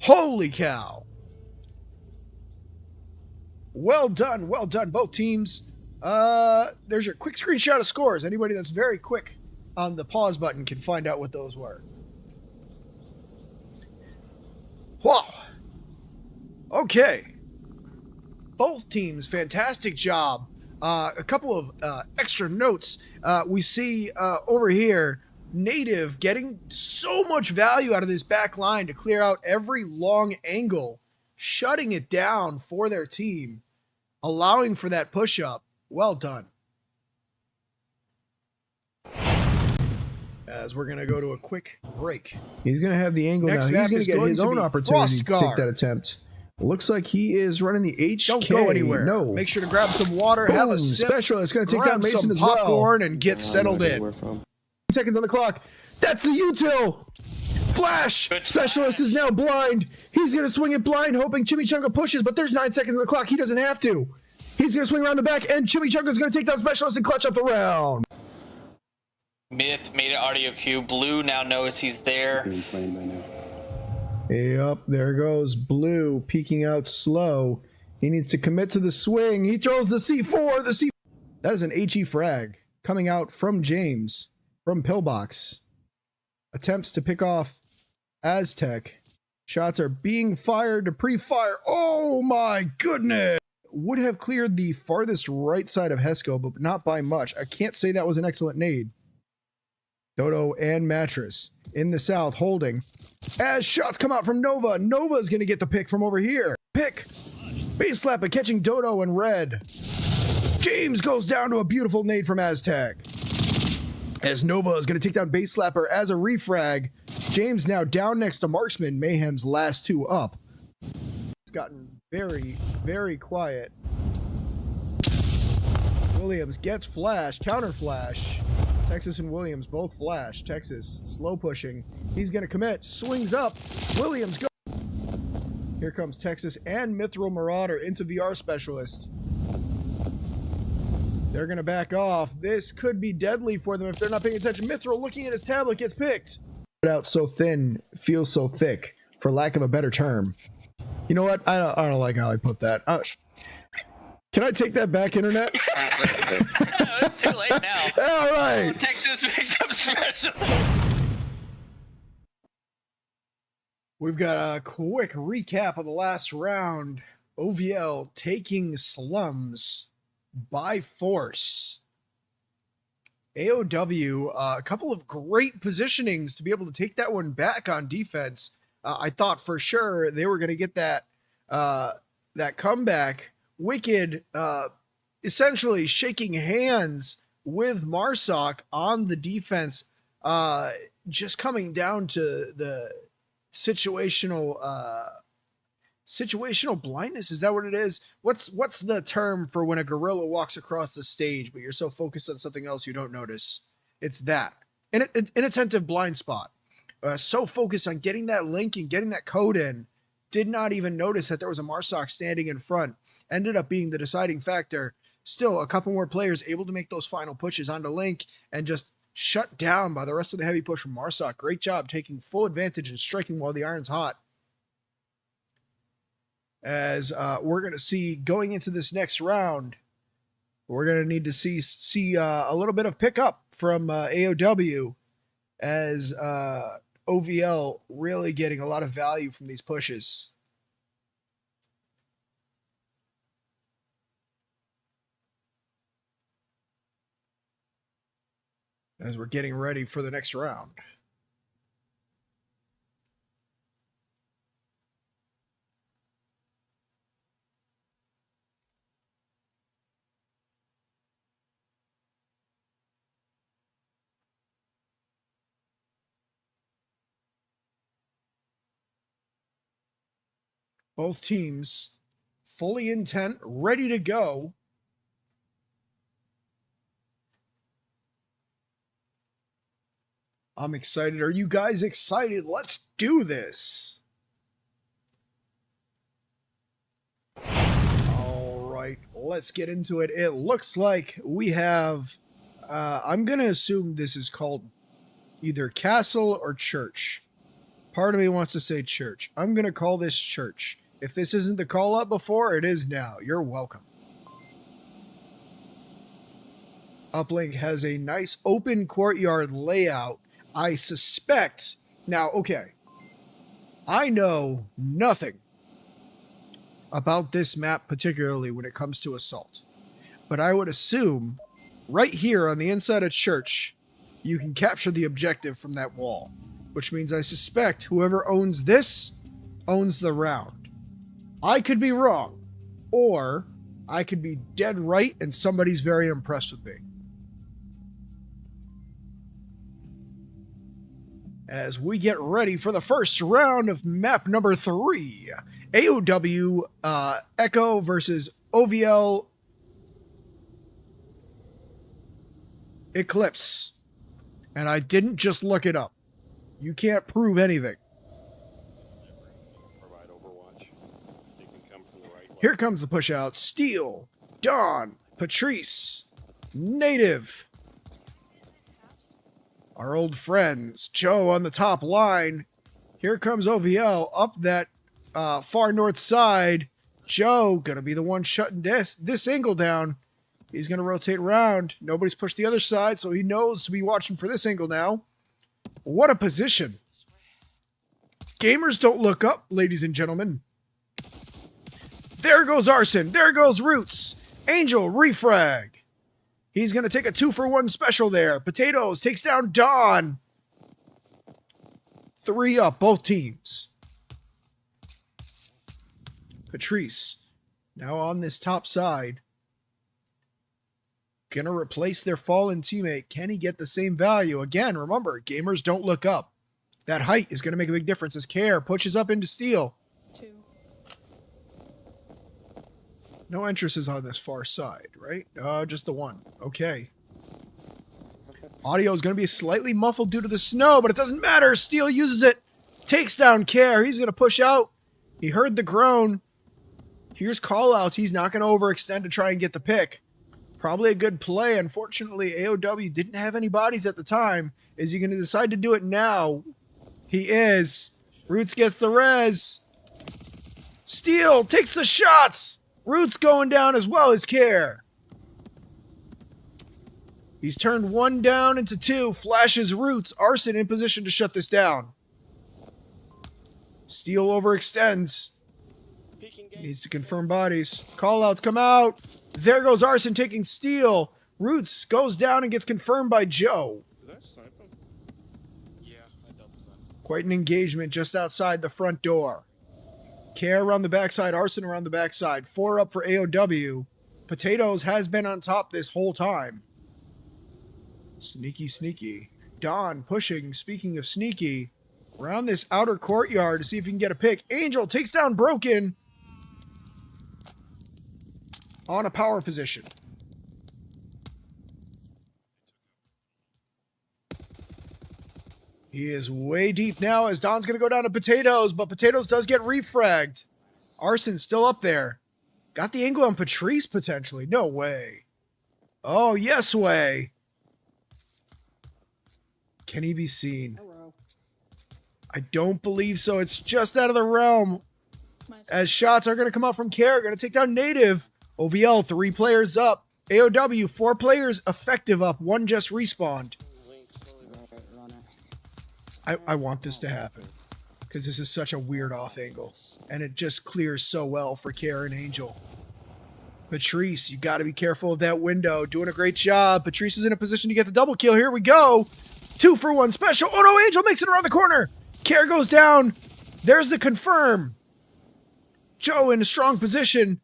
Holy cow. Well done, both teams. There's your quick screenshot of scores. Anybody that's very quick on the pause button can find out what those were. Wow. Okay. Both teams, fantastic job. A couple of extra notes. We see over here, native getting so much value out of this back line to clear out every long angle, shutting it down for their team, allowing for that push-up. Well done. As we're going to go to a quick break. He's going to have the angle Next now. He's going to get his own opportunity to take that attempt. Looks like he is running the HK. Don't go anywhere. No. Make sure to grab some water, Boom. have a sip, Specialist going to take grab down Mason some as well. popcorn, and get settled in. seconds on the clock. That's the util. Flash. Good Specialist flash. is now blind. He's going to swing it blind, hoping Chimichanga pushes, but there's 9 seconds on the clock. He doesn't have to. He's going to swing around the back, and Chimichanga's going to take down Specialist and clutch up the round. Myth made an audio cue. Blue now knows he's there. Yep, there goes Blue peeking out slow. He needs to commit to the swing. He throws the C4. That is an HE frag coming out from James from Pillbox. Attempts to pick off Aztec. Shots are being fired to pre-fire. Oh my goodness! Would have cleared the farthest right side of Hesco, but not by much. I can't say that was an excellent nade. Dodo and Mattress in the south holding. As shots come out from Nova. Nova's going to get the pick from over here. Pick. Base slapper catching Dodo in red. James goes down to a beautiful nade from Aztec. As Nova is going to take down Base Slapper as a refrag. James now down next to Marksman. Mayhem's last two up. It's gotten very, very quiet. Williams gets flash, counter flash. Texas and Williams both flash. Texas slow pushing. He's going to commit. Swings up. Williams go. Here comes Texas and Mithril Marauder into VR Specialist. They're going to back off. This could be deadly for them if they're not paying attention. Mithril looking at his tablet gets picked. Out so thin, feels so thick, for lack of a better term. You know what? I don't like how I put that. Can I take that back, Internet? It's too late now. All right. Texas makes up special. We've got a quick recap of the last round. OVL taking Slums by force. AOW, a couple of great positionings to be able to take that one back on defense. I thought for sure they were going to get that comeback. Wicked essentially shaking hands with Marsoc on the defense, just coming down to the situational blindness. Is that what it is? What's the term for when a gorilla walks across the stage but you're so focused on something else you don't notice? It's that inattentive blind spot. So focused on getting that link and getting that code in, did not even notice that there was a Marsoc standing in front. Ended up being the deciding factor. Still, a couple more players able to make those final pushes onto Link and just shut down by the rest of the heavy push from Marsoc. Great job taking full advantage and striking while the iron's hot. As we're going to see going into this next round, we're going to need to see a little bit of pickup from AOW as OVL really getting a lot of value from these pushes. As we're getting ready for the next round. Both teams fully intent, ready to go. I'm excited. Are you guys excited? Let's do this. All right, let's get into it. It looks like we have, I'm going to assume this is called either castle or church. Part of me wants to say church. I'm going to call this church. If this isn't the call up before, it is now. You're welcome. Uplink has a nice open courtyard layout. I suspect, now, okay, I know nothing about this map, particularly when it comes to Assault, but I would assume right here on the inside of church you can capture the objective from that wall. Which means I suspect whoever owns this owns the round. I could be wrong. Or I could be dead right and somebody's very impressed with me. As we get ready for the first round of map number 3. AOW Echo versus OVL Eclipse. And I didn't just look it up. You can't prove anything. Provide Overwatch. They can come from the right way. Here comes the push out. Steel, Dawn, Patrice, Native. Our old friends. Joe on the top line. Here comes OVL up that far north side. Joe gonna be the one shutting this angle down. He's gonna rotate around. Nobody's pushed the other side, so he knows to be watching for this angle now. What a position. Gamers don't look up, ladies and gentlemen. There goes Arson. There goes Roots. Angel refrag. He's going to take a 2-for-1 special there. Potatoes takes down Dawn. 3 up, both teams. Patrice, now on this top side. Going to replace their fallen teammate. Can he get the same value? Again, remember, gamers don't look up. That height is going to make a big difference as Care pushes up into Steel. 2. No entrances on this far side, right? Just the one. Okay. Audio is going to be slightly muffled due to the snow, but it doesn't matter. Steel uses it. Takes down Care. He's going to push out. He heard the groan. Here's callouts. He's not going to overextend to try and get the pick. Probably a good play. Unfortunately, AOW didn't have any bodies at the time. Is he going to decide to do it now? He is. Roots gets the res. Steel takes the shots. Roots going down as well as Care. He's turned 1 down into 2. Flashes Roots. Arson in position to shut this down. Steel overextends. Needs to confirm bodies. Callouts come out. There goes Arson taking Steel. Roots goes down and gets confirmed by Joe. Did I snipe him? Yeah, I double sniped. Quite an engagement just outside the front door. Care around the backside, Arson around the backside. 4 up for AOW. Potatoes has been on top this whole time. Sneaky, sneaky. Dawn pushing, speaking of sneaky, around this outer courtyard to see if he can get a pick. Angel takes down Broken on a power position. He is way deep now as Don's going to go down to Potatoes, but Potatoes does get refragged. Arson still up there. Got the angle on Patrice potentially. No way. Oh, yes way. Can he be seen? Hello. I don't believe so. It's just out of the realm. As shots are going to come out from Care. Going to take down Native. OVL, 3 players up. AOW, 4 players effective up. 1 just respawned. I want this to happen because this is such a weird off angle and it just clears so well for Care and Angel. Patrice, you got to be careful of that window. Doing a great job. Patrice is in a position to get the double kill. Here we go. 2-for-1 special. Oh no, Angel makes it around the corner. Care goes down. There's the confirm. Joe in a strong position.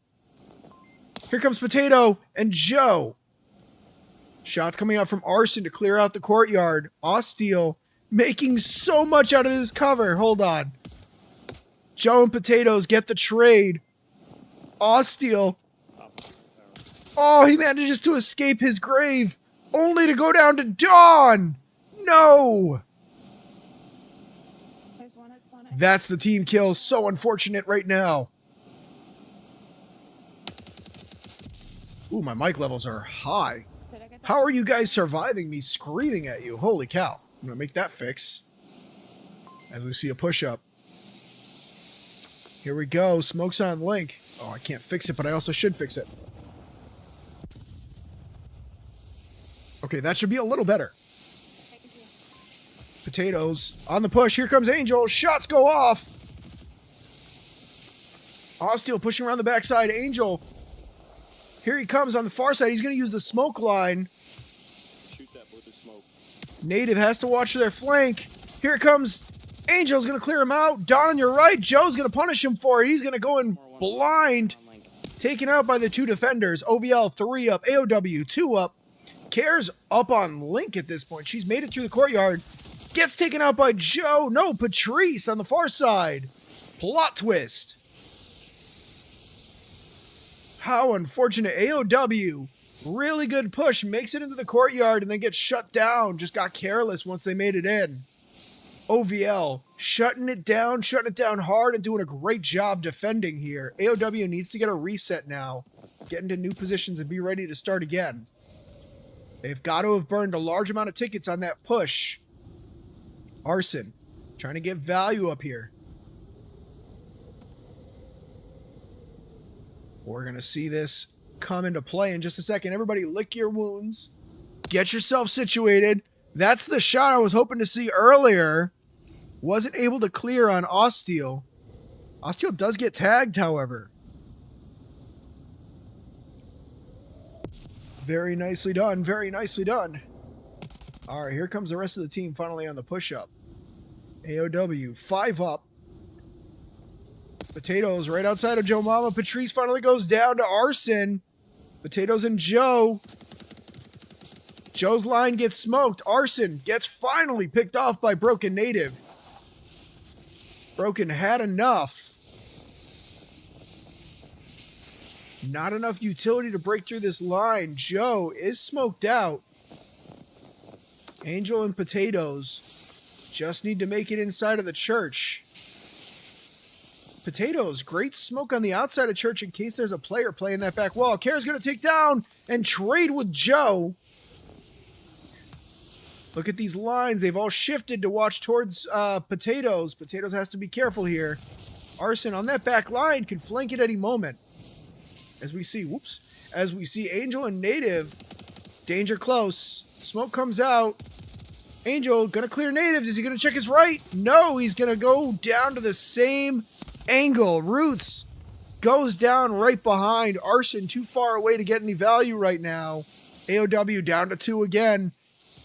Here comes Potato and Joe. Shots coming out from Arson to clear out the courtyard. Osteel making so much out of this cover. Hold on. Joe and Potatoes get the trade. Osteel. Oh, he manages to escape his grave. Only to go down to Dawn. No. That's the team kill. So unfortunate right now. Ooh, my mic levels are high. How are you guys surviving me screaming at you? Holy cow. I'm going to make that fix. As we see a push-up. Here we go. Smoke's on Link. Oh, I can't fix it, but I also should fix it. Okay, that should be a little better. Potatoes on the push. Here comes Angel. Shots go off. Osteel pushing around the backside. Angel. Here he comes on the far side. He's going to use the smoke line. Shoot that blue smoke. Native has to watch their flank. Here it comes. Angel's going to clear him out. Don on your right. Joe's going to punish him for it. He's going to go in blind. Taken out by the two defenders. OVL 3 up. AOW 2 up. Cares up on Link at this point. She's made it through the courtyard. Gets taken out by Joe. No, Patrice on the far side. Plot twist. How unfortunate. AOW. Really good push. Makes it into the courtyard and then gets shut down. Just got careless once they made it in. OVL shutting it down hard and doing a great job defending here. AOW needs to get a reset now. Get into new positions and be ready to start again. They've got to have burned a large amount of tickets on that push. Arson trying to get value up here. We're going to see this come into play in just a second. Everybody lick your wounds. Get yourself situated. That's the shot I was hoping to see earlier. Wasn't able to clear on Osteel. Osteel does get tagged, however. Very nicely done. Very nicely done. All right, here comes the rest of the team finally on the push-up. AOW, 5 up. Potatoes right outside of Joe Mama. Patrice finally goes down to Arson. Potatoes and Joe. Joe's line gets smoked. Arson gets finally picked off by Broken Native. Broken had enough. Not enough utility to break through this line. Joe is smoked out. Angel and Potatoes just need to make it inside of the church. Potatoes, great smoke on the outside of church in case there's a player playing that back wall. Kara's going to take down and trade with Joe. Look at these lines. They've all shifted to watch towards Potatoes. Potatoes has to be careful here. Arson on that back line can flank at any moment. As we see, as we see Angel and Native, danger close. Smoke comes out. Angel gonna clear Natives. Is he gonna check his right? No, he's gonna go down to the same angle. Roots goes down right behind. Arson too far away to get any value right now. AOW down to 2 again.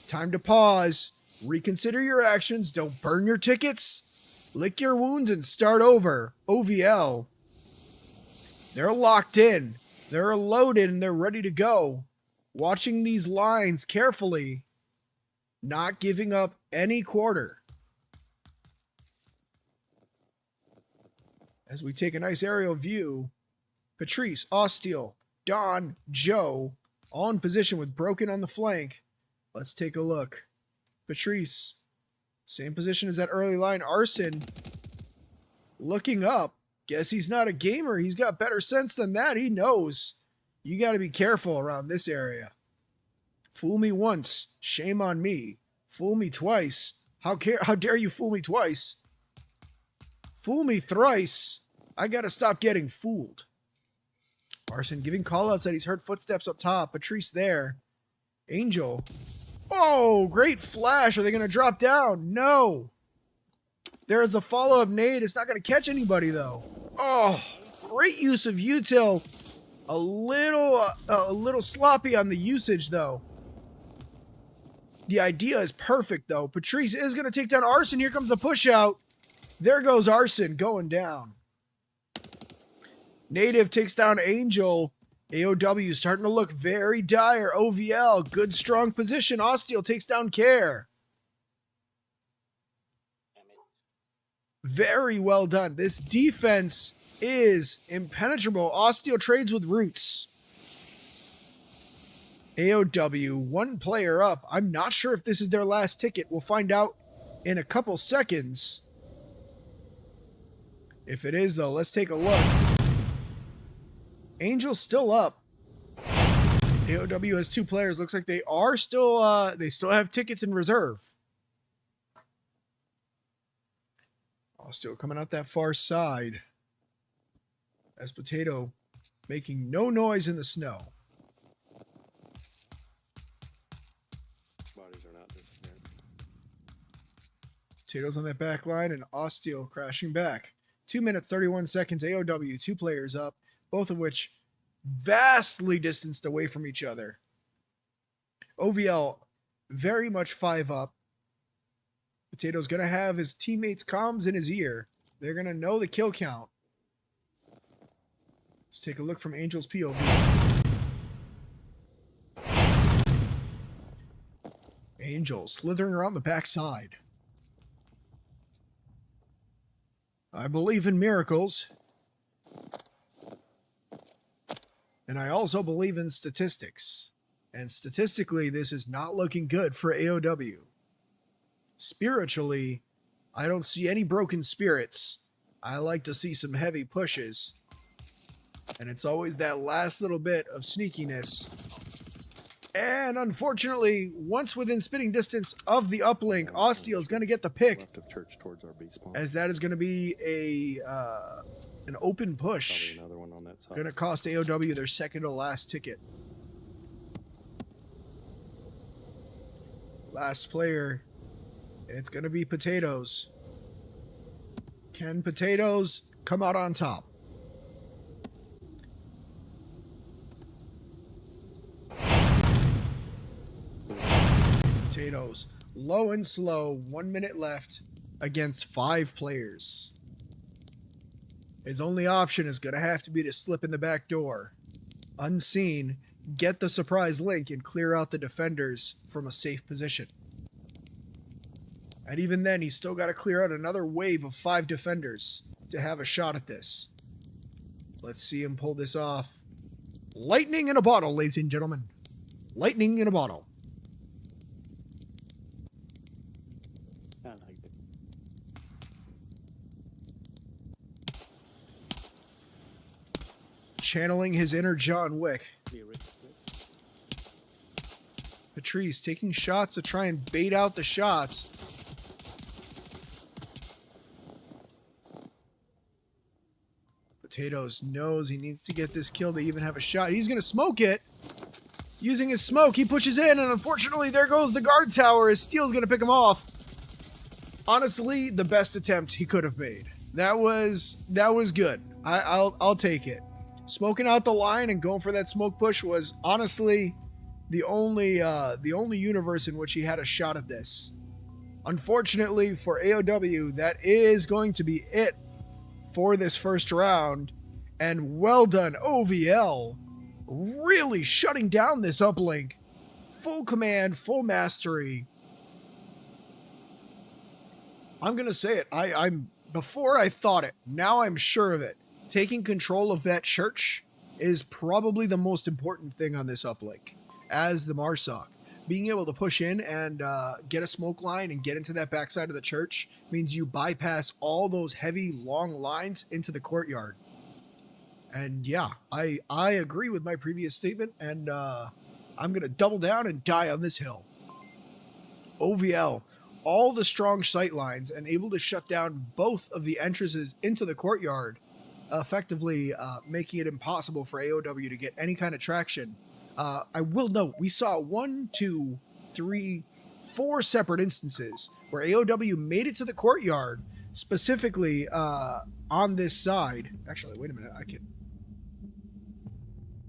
Time to pause. Reconsider your actions. Don't burn your tickets. Lick your wounds and start over. OVL. They're locked in. They're loaded and they're ready to go. Watching these lines carefully. Not giving up any quarter. As we take a nice aerial view, Patrice, Osteel, Don, Joe, all in position with Broken on the flank. Let's take a look. Patrice, same position as that early line. Arson, looking up. Guess he's not a gamer. He's got better sense than that. He knows. You got to be careful around this area. Fool me once, shame on me. Fool me twice. How dare you fool me twice? Fool me thrice. I got to stop getting fooled. Arson giving callouts that he's heard footsteps up top. Patrice there. Angel. Oh, great flash. Are they going to drop down? No. There's the follow-up nade. It's not going to catch anybody, though. Oh, great use of util. A little sloppy on the usage, though. The idea is perfect, though. Patrice is going to take down Arson. Here comes the push out. There goes Arson going down. Native takes down Angel. AOW starting to look very dire. OVL, good strong position. Osteel takes down Care. Very well done. This defense is impenetrable. Osteel trades with Roots. AOW, 1 player up. I'm not sure if this is their last ticket. We'll find out in a couple seconds. If it is, though, let's take a look. Angel's still up. AOW has 2 players. Looks like they are still, they still have tickets in reserve. Still coming out that far side. As Potato making no noise in the snow. Bodies are not disappearing. Potatoes on that back line and Osteel crashing back. 2 minutes, 31 seconds. AOW, 2 players up, both of which vastly distanced away from each other. OVL very much 5 up. Potato's going to have his teammates' comms in his ear. They're going to know the kill count. Let's take a look from Angel's POV. Angel slithering around the backside. I believe in miracles. And I also believe in statistics. And statistically, this is not looking good for AOW. Spiritually, I don't see any broken spirits. I like to see some heavy pushes. And it's always that last little bit of sneakiness. And unfortunately, once within spitting distance of the uplink, Osteel is going to get the pick. Left of church towards our base point. As that is going to be an open push. Probably another one on that side. Going to cost AOW their second to last ticket. Last player. It's going to be Potatoes. Can Potatoes come out on top? Potatoes. Low and slow. 1 minute left against 5 players. His only option is going to have to be to slip in the back door. Unseen, get the surprise link and clear out the defenders from a safe position. And even then, he's still got to clear out another wave of 5 defenders to have a shot at this. Let's see him pull this off. Lightning in a bottle, ladies and gentlemen. Lightning in a bottle. I like it. Channeling his inner John Wick. Be a risk. Patrice taking shots to try and bait out the shots. Potatoes knows he needs to get this kill to even have a shot. He's going to smoke it. Using his smoke, he pushes in, and unfortunately, there goes the guard tower as Steel's going to pick him off. Honestly, the best attempt he could have made. That was good. I'll take it. Smoking out the line and going for that smoke push was honestly the only universe in which he had a shot at this. Unfortunately for AOW, that is going to be it for this first round. And well done, OVL, really shutting down this uplink. Full command, full mastery. I'm gonna say it. I'm before I thought it. Now I'm sure of it. Taking control of that church is probably the most important thing on this uplink. As the Marsoc, being able to push in and get a smoke line and get into that backside of the church means you bypass all those heavy, long lines into the courtyard. And yeah, I agree with my previous statement, and I'm going to double down and die on this hill. OVL, all the strong sight lines and able to shut down both of the entrances into the courtyard, effectively making it impossible for AOW to get any kind of traction. I will note, we saw 1, 2, 3, 4 separate instances where AOW made it to the courtyard, specifically on this side. Actually, wait a minute.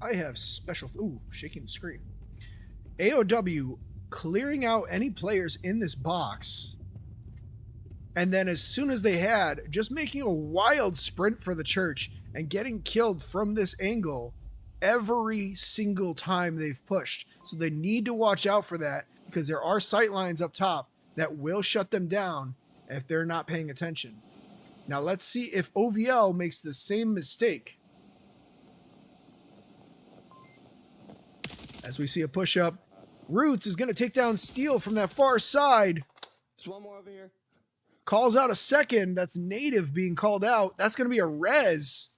I have special... Ooh, shaking the screen. AOW clearing out any players in this box, and then as soon as they had, just making a wild sprint for the church and getting killed from this angle every single time they've pushed. So they need to watch out for that, because there are sight lines up top that will shut them down if they're not paying attention. Now let's see if OVL makes the same mistake. As we see a push-up, Roots is going to take down Steel from that far side. There's one more over here. Calls out a second. That's Native being called out. That's going to be a res.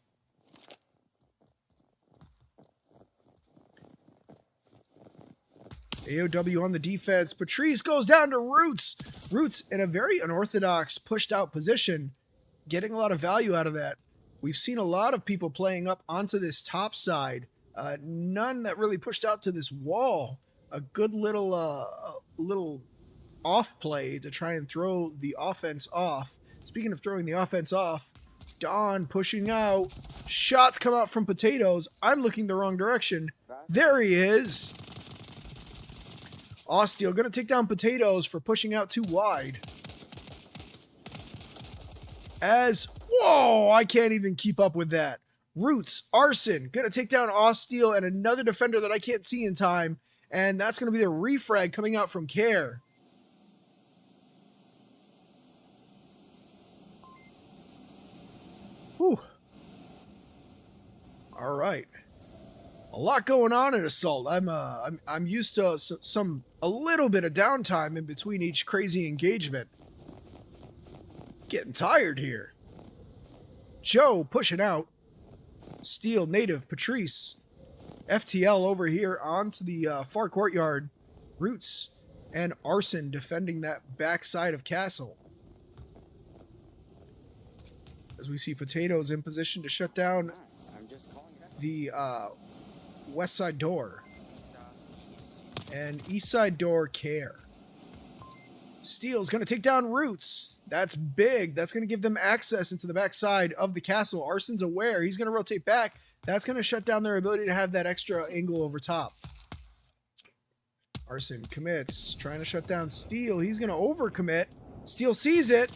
AOW on the defense. Patrice goes down to Roots. Roots in a very unorthodox pushed out position, getting a lot of value out of that. We've seen a lot of people playing up onto this top side. None that really pushed out to this wall. A good little off play to try and throw the offense off. Speaking of throwing the offense off, Don pushing out. Shots come out from Potatoes. I'm looking the wrong direction. There he is. Osteel going to take down Potatoes for pushing out too wide. as... Whoa, I can't even keep up with that. Roots, Arson, gonna take down Osteel and another defender that I can't see in time. And that's gonna be the refrag coming out from Care. Whew. All right. A lot going on in Assault. I'm used to a little bit of downtime in between each crazy engagement. Getting tired here. Joe pushing out. Steel, Native, Patrice. FTL over here onto the far courtyard. Roots and Arson defending that backside of Castle. As we see Potatoes in position to shut down the west side door. And east side door Care. Steel's going to take down Roots. That's big. That's going to give them access into the backside of the castle. Arson's aware. He's going to rotate back. That's going to shut down their ability to have that extra angle over top. Arson commits. Trying to shut down Steel. He's going to overcommit. Steel sees it.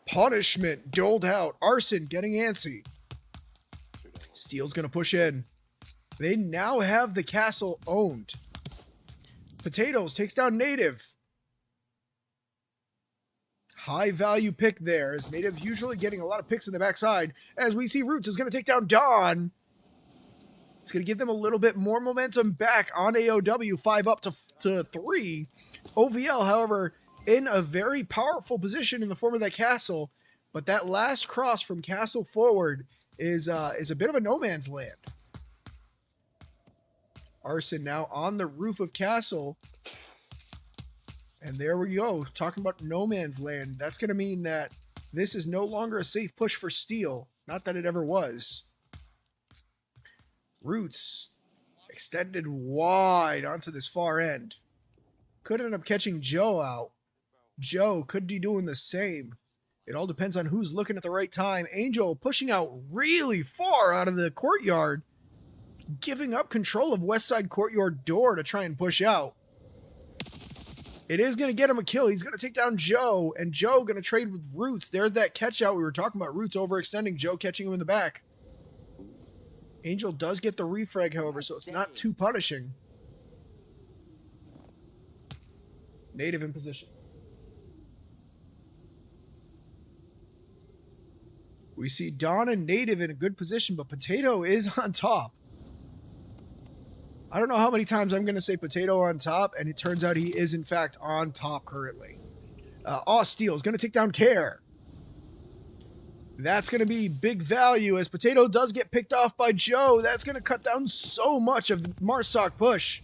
Punishment doled out. Arson getting antsy. Steel's going to push in. They now have the castle owned. Potatoes takes down Native. High value pick there, as Native usually getting a lot of picks in the backside. As we see Roots is going to take down Dawn. It's going to give them a little bit more momentum back on AOW, 5 up to 3. OVL, however, in a very powerful position in the form of that castle. But that last cross from castle forward is a bit of a no man's land. Arson now on the roof of castle. And there we go. Talking about no man's land. That's going to mean that this is no longer a safe push for Steel. Not that it ever was. Roots extended wide onto this far end. Could end up catching Joe out. Joe could be doing the same. It all depends on who's looking at the right time. Angel pushing out really far out of the courtyard. Giving up control of west side courtyard door to try and push out. It is going to get him a kill. He's going to take down Joe, and Joe going to trade with Roots. There's that catch out we were talking about. Roots overextending, Joe catching him in the back. Angel does get the refrag, however, so it's not too punishing. Native in position. We see Dawn and Native in a good position, but Potato is on top. I don't know how many times I'm going to say Potato on top, and it turns out he is, in fact, on top currently. Osteel is going to take down Care. That's going to be big value as Potato does get picked off by Joe. That's going to cut down so much of the Marsoc push.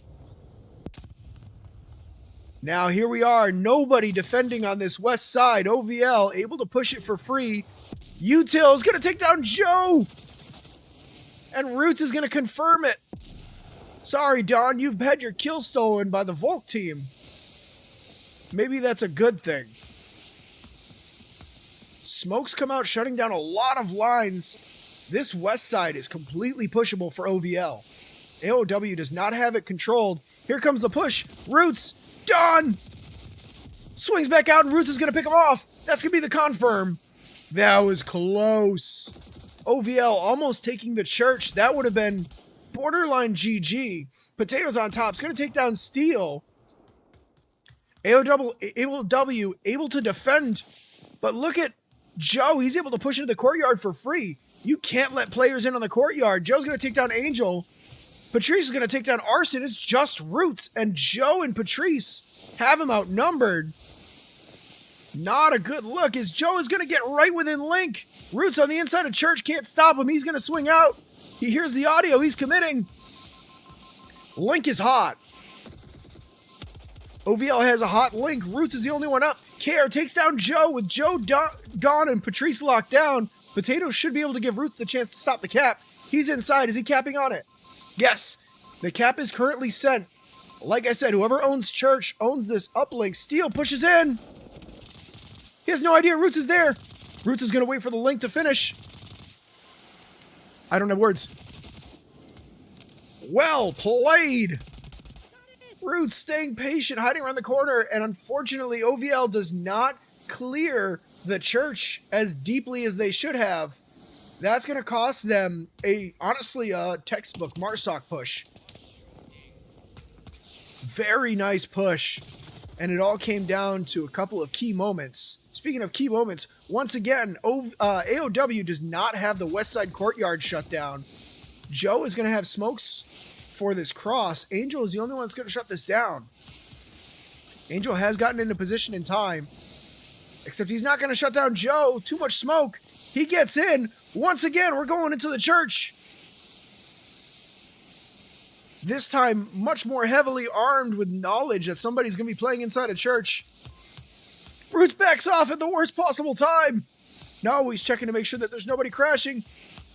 Now, here we are. Nobody defending on this west side. OVL able to push it for free. Util is going to take down Joe. And Roots is going to confirm it. Sorry, Don, you've had your kill stolen by the Volk team. Maybe that's a good thing. Smokes come out, shutting down a lot of lines. This west side is completely pushable for OVL. AOW does not have it controlled. Here comes the push. Roots, Don! Swings back out, and Roots is going to pick him off. That's going to be the confirm. That was close. OVL almost taking the church. That would have been borderline GG. Potatoes on top. It's going to take down Steel. AOW able to defend. But look at Joe. He's able to push into the courtyard for free. You can't let players in on the courtyard. Joe's going to take down Angel. Patrice is going to take down Arson. It's just Roots. And Joe and Patrice have him outnumbered. Not a good look as Joe is going to get right within Link. Roots on the inside of Church can't stop him. He's going to swing out. He hears the audio. He's committing. Link is hot. OVL has a hot Link. Roots is the only one up. Care takes down Joe with Joe gone and Patrice locked down. Potato should be able to give Roots the chance to stop the cap. He's inside. Is he capping on it? Yes. The cap is currently sent. Like I said, whoever owns Church owns this uplink. Steel pushes in. He has no idea Roots is there. Roots is going to wait for the Link to finish. I don't have words. Well played. Roots staying patient, hiding around the corner, and unfortunately OVL does not clear the church as deeply as they should have, that's going to cost them honestly a textbook Marsoc push. Very nice push. And it all came down to a couple of key moments. Speaking of key moments, once again, AOW does not have the west side courtyard shut down. Joe is going to have smokes for this cross. Angel is the only one that's going to shut this down. Angel has gotten into position in time, except he's not going to shut down Joe. Too much smoke. He gets in. Once again, we're going into the church. This time, much more heavily armed with knowledge that somebody's going to be playing inside a church. Roots backs off at the worst possible time. No, he's checking to make sure that there's nobody crashing.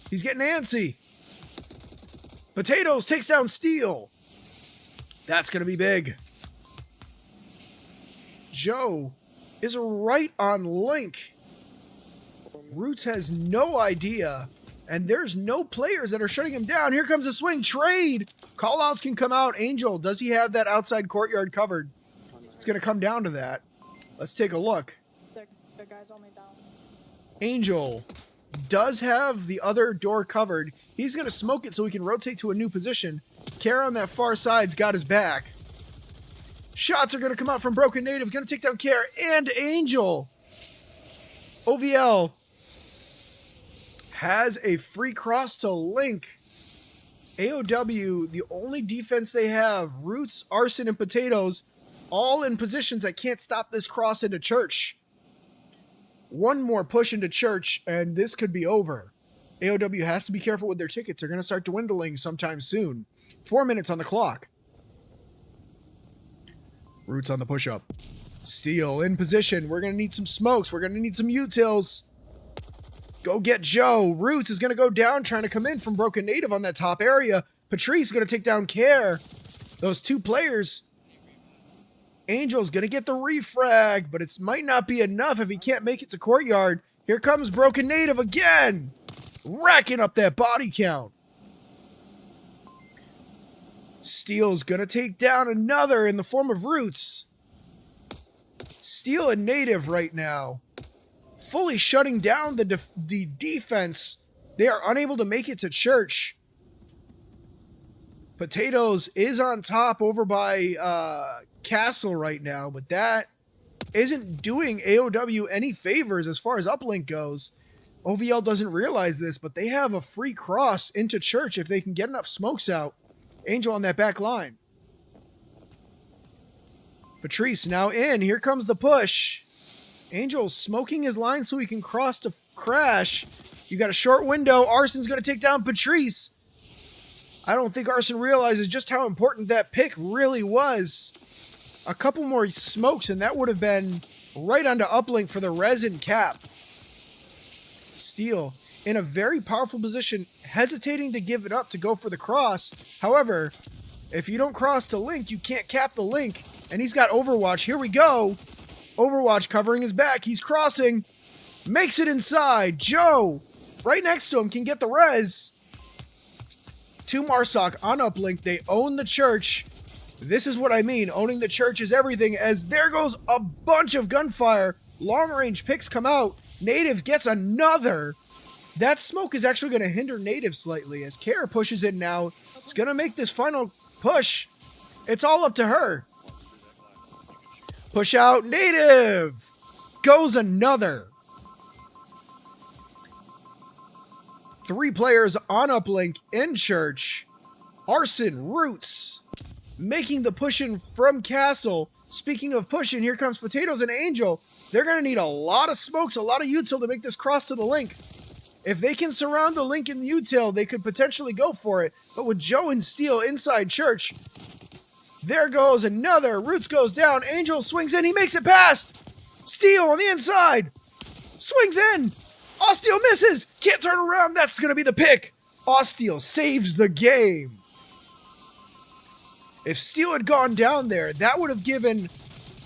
He's getting antsy. Potatoes takes down Steel. That's going to be big. Joe is right on Link. Roots has no idea, and there's no players that are shutting him down. Here comes a swing trade. Callouts can come out. Angel, does he have that outside courtyard covered? It's going to come down to that. Let's take a look. The guy's only down. Angel does have the other door covered. He's going to smoke it so he can rotate to a new position. Care on that far side's got his back. Shots are going to come out from Broken Native. Going to take down Care and Angel. OVL has a free cross to Link. AOW, the only defense they have, Roots, Arson, and Potatoes, all in positions that can't stop this cross into Church. One more push into Church, and this could be over. AOW has to be careful with their tickets. They're going to start dwindling sometime soon. 4 minutes on the clock. Roots on the push-up. Steel in position. We're going to need some smokes. We're going to need some utils. Go get Joe. Roots is going to go down, trying to come in from Broken Native on that top area. Patrice is going to take down Care. Those two players. Angel's going to get the refrag, but it might not be enough if he can't make it to courtyard. Here comes Broken Native again. Racking up that body count. Steel's going to take down another in the form of Roots. Steel and Native right now, fully shutting down the defense. They are unable to make it to Church. Potatoes is on top over by Castle right now, but that isn't doing AOW any favors as far as uplink goes. OVL doesn't realize this, but they have a free cross into Church if they can get enough smokes out. Angel on that back line. Patrice now in. Here comes the push. Angel's smoking his line so he can cross to crash. You got a short window. Arson's going to take down Patrice. I don't think Arson realizes just how important that pick really was. A couple more smokes and that would have been right onto uplink for the resin cap. Steel in a very powerful position, hesitating to give it up to go for the cross. However, if you don't cross to Link, you can't cap the Link. And he's got Overwatch. Here we go. Overwatch covering his back. He's crossing. Makes it inside. Joe, right next to him, can get the res. To Marsoc on uplink. They own the Church. This is what I mean. Owning the Church is everything, as there goes a bunch of gunfire. Long-range picks come out. Native gets another. That smoke is actually going to hinder Native slightly, as Kara pushes in now. It's going to make this final push. It's all up to her. Push out. Native goes another. 3 players on uplink in Church. Arson, Roots, making the push in from Castle. Speaking of pushing, here comes Potatoes and Angel. They're going to need a lot of smokes, a lot of util to make this cross to the Link. If they can surround the Link in the util, they could potentially go for it. But with Joe and Steel inside Church, there goes another. Roots goes down. Angel swings in. He makes it past. Steel on the inside. Swings in. Osteel misses. Can't turn around. That's going to be the pick. Osteel saves the game. If Steel had gone down there, that would have given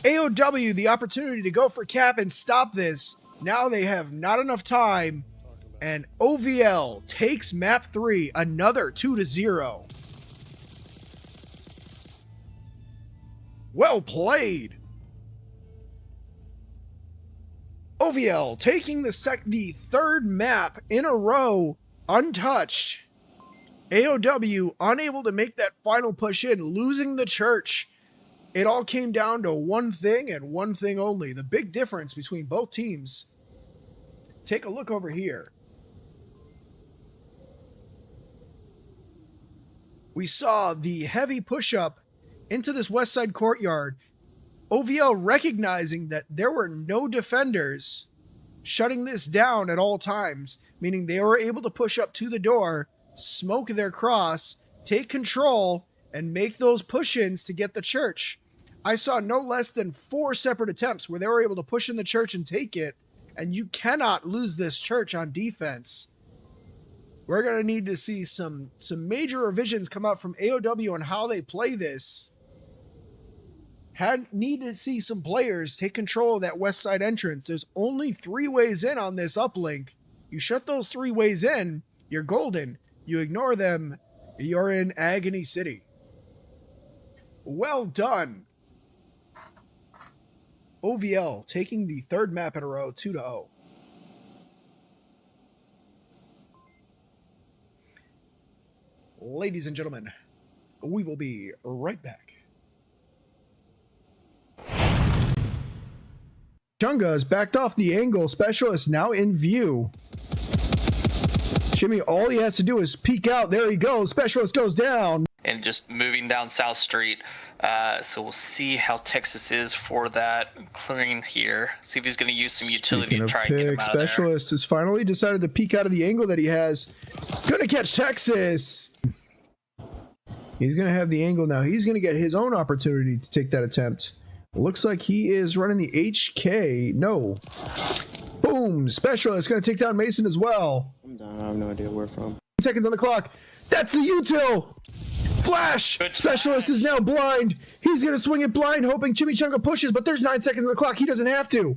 AOW the opportunity to go for cap and stop this. Now they have not enough time. And OVL takes map 3, another 2-0. Well played. OVL taking the third map in a row untouched. AOW unable to make that final push in, losing the church. It all came down to one thing and one thing only. The big difference between both teams. Take a look over here. We saw the heavy push-up into this west side courtyard. OVL recognizing that there were no defenders, shutting this down at all times, meaning they were able to push up to the door, smoke their cross, take control, and make those push-ins to get the church. I saw no less than 4 separate attempts where they were able to push in the church and take it, and you cannot lose this church on defense. We're going to need to see some major revisions come out from AOW on how they play this. Need to see some players take control of that west side entrance. There's only 3 ways in on this uplink. You shut those 3 ways in, you're golden. You ignore them, you're in Agony City. Well done. OVL taking the third map in a row, 2-0. Ladies and gentlemen, we will be right back. Chunga has backed off the angle. Specialist now in view. Jimmy, all he has to do is peek out. There he goes. Specialist goes down. And just moving down South Street. So we'll see how Texas is for that clearing here. See if he's going to use some utility to try and get him out of there. Specialist has finally decided to peek out of the angle that he has. Gonna catch Texas. He's going to have the angle now. He's going to get his own opportunity to take that attempt. Looks like he is running the HK. No. Boom. Specialist going to take down Mason as well. I'm down. I have no idea where from. Seconds on the clock. That's the util. Flash. Specialist is now blind. He's going to swing it blind, hoping Chimichanga pushes, but there's 9 seconds on the clock. He doesn't have to.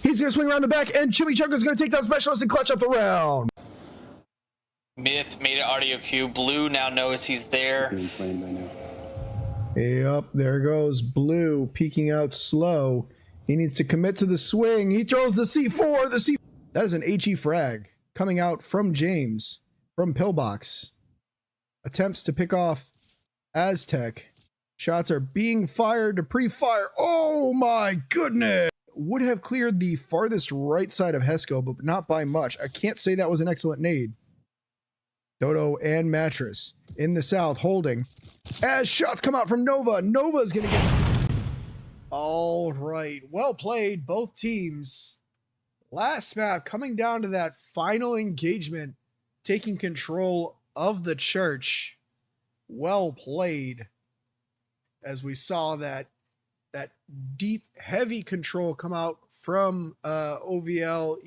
He's going to swing around the back, and Chimichanga's going to take down Specialist and clutch up the round. Myth made an audio cue. Blue now knows he's there. Being played by now. Yep, there goes Blue peeking out slow. He needs to commit to the swing. He throws the C4. That is an HE frag coming out from James from Pillbox. Attempts to pick off Aztec. Shots are being fired to pre-fire. Oh my goodness! Would have cleared the farthest right side of Hesco, but not by much. I can't say that was an excellent nade. Dodo and Mattress in the south holding. As shots come out from Nova. Nova's going to get... All right. Well played, both teams. Last map coming down to that final engagement. Taking control of the church. Well played. As we saw that deep, heavy control come out from OVLE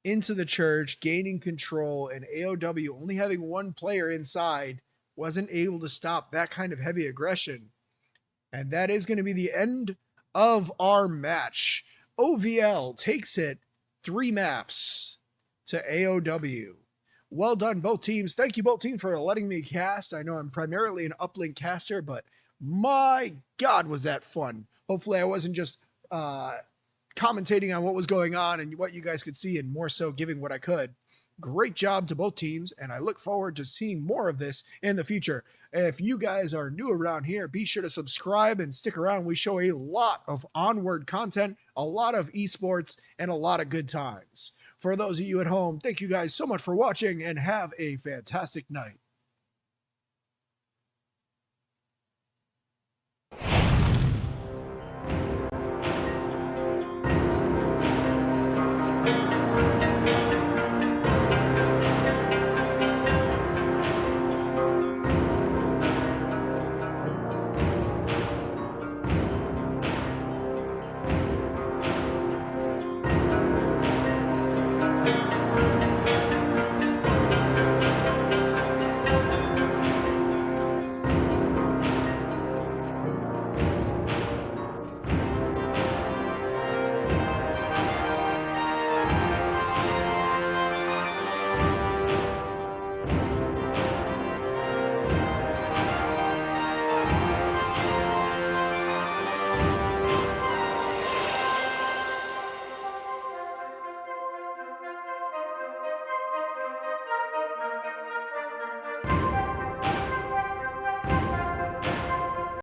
into the church, gaining control, and AOW only having 1 player inside wasn't able to stop that kind of heavy aggression. And that is going to be the end of our match. OVL takes it 3 maps to AOW. Well done, both teams. Thank you, both teams, for letting me cast. I know I'm primarily an uplink caster, but my God, was that fun. Hopefully I wasn't just commentating on what was going on and what you guys could see, and more so giving what I could. Great job to both teams, and I look forward to seeing more of this in the future. If you guys are new around here, be sure to subscribe and stick around. We show a lot of onward content, a lot of esports, and a lot of good times. For those of you at home, thank you guys so much for watching, and have a fantastic night.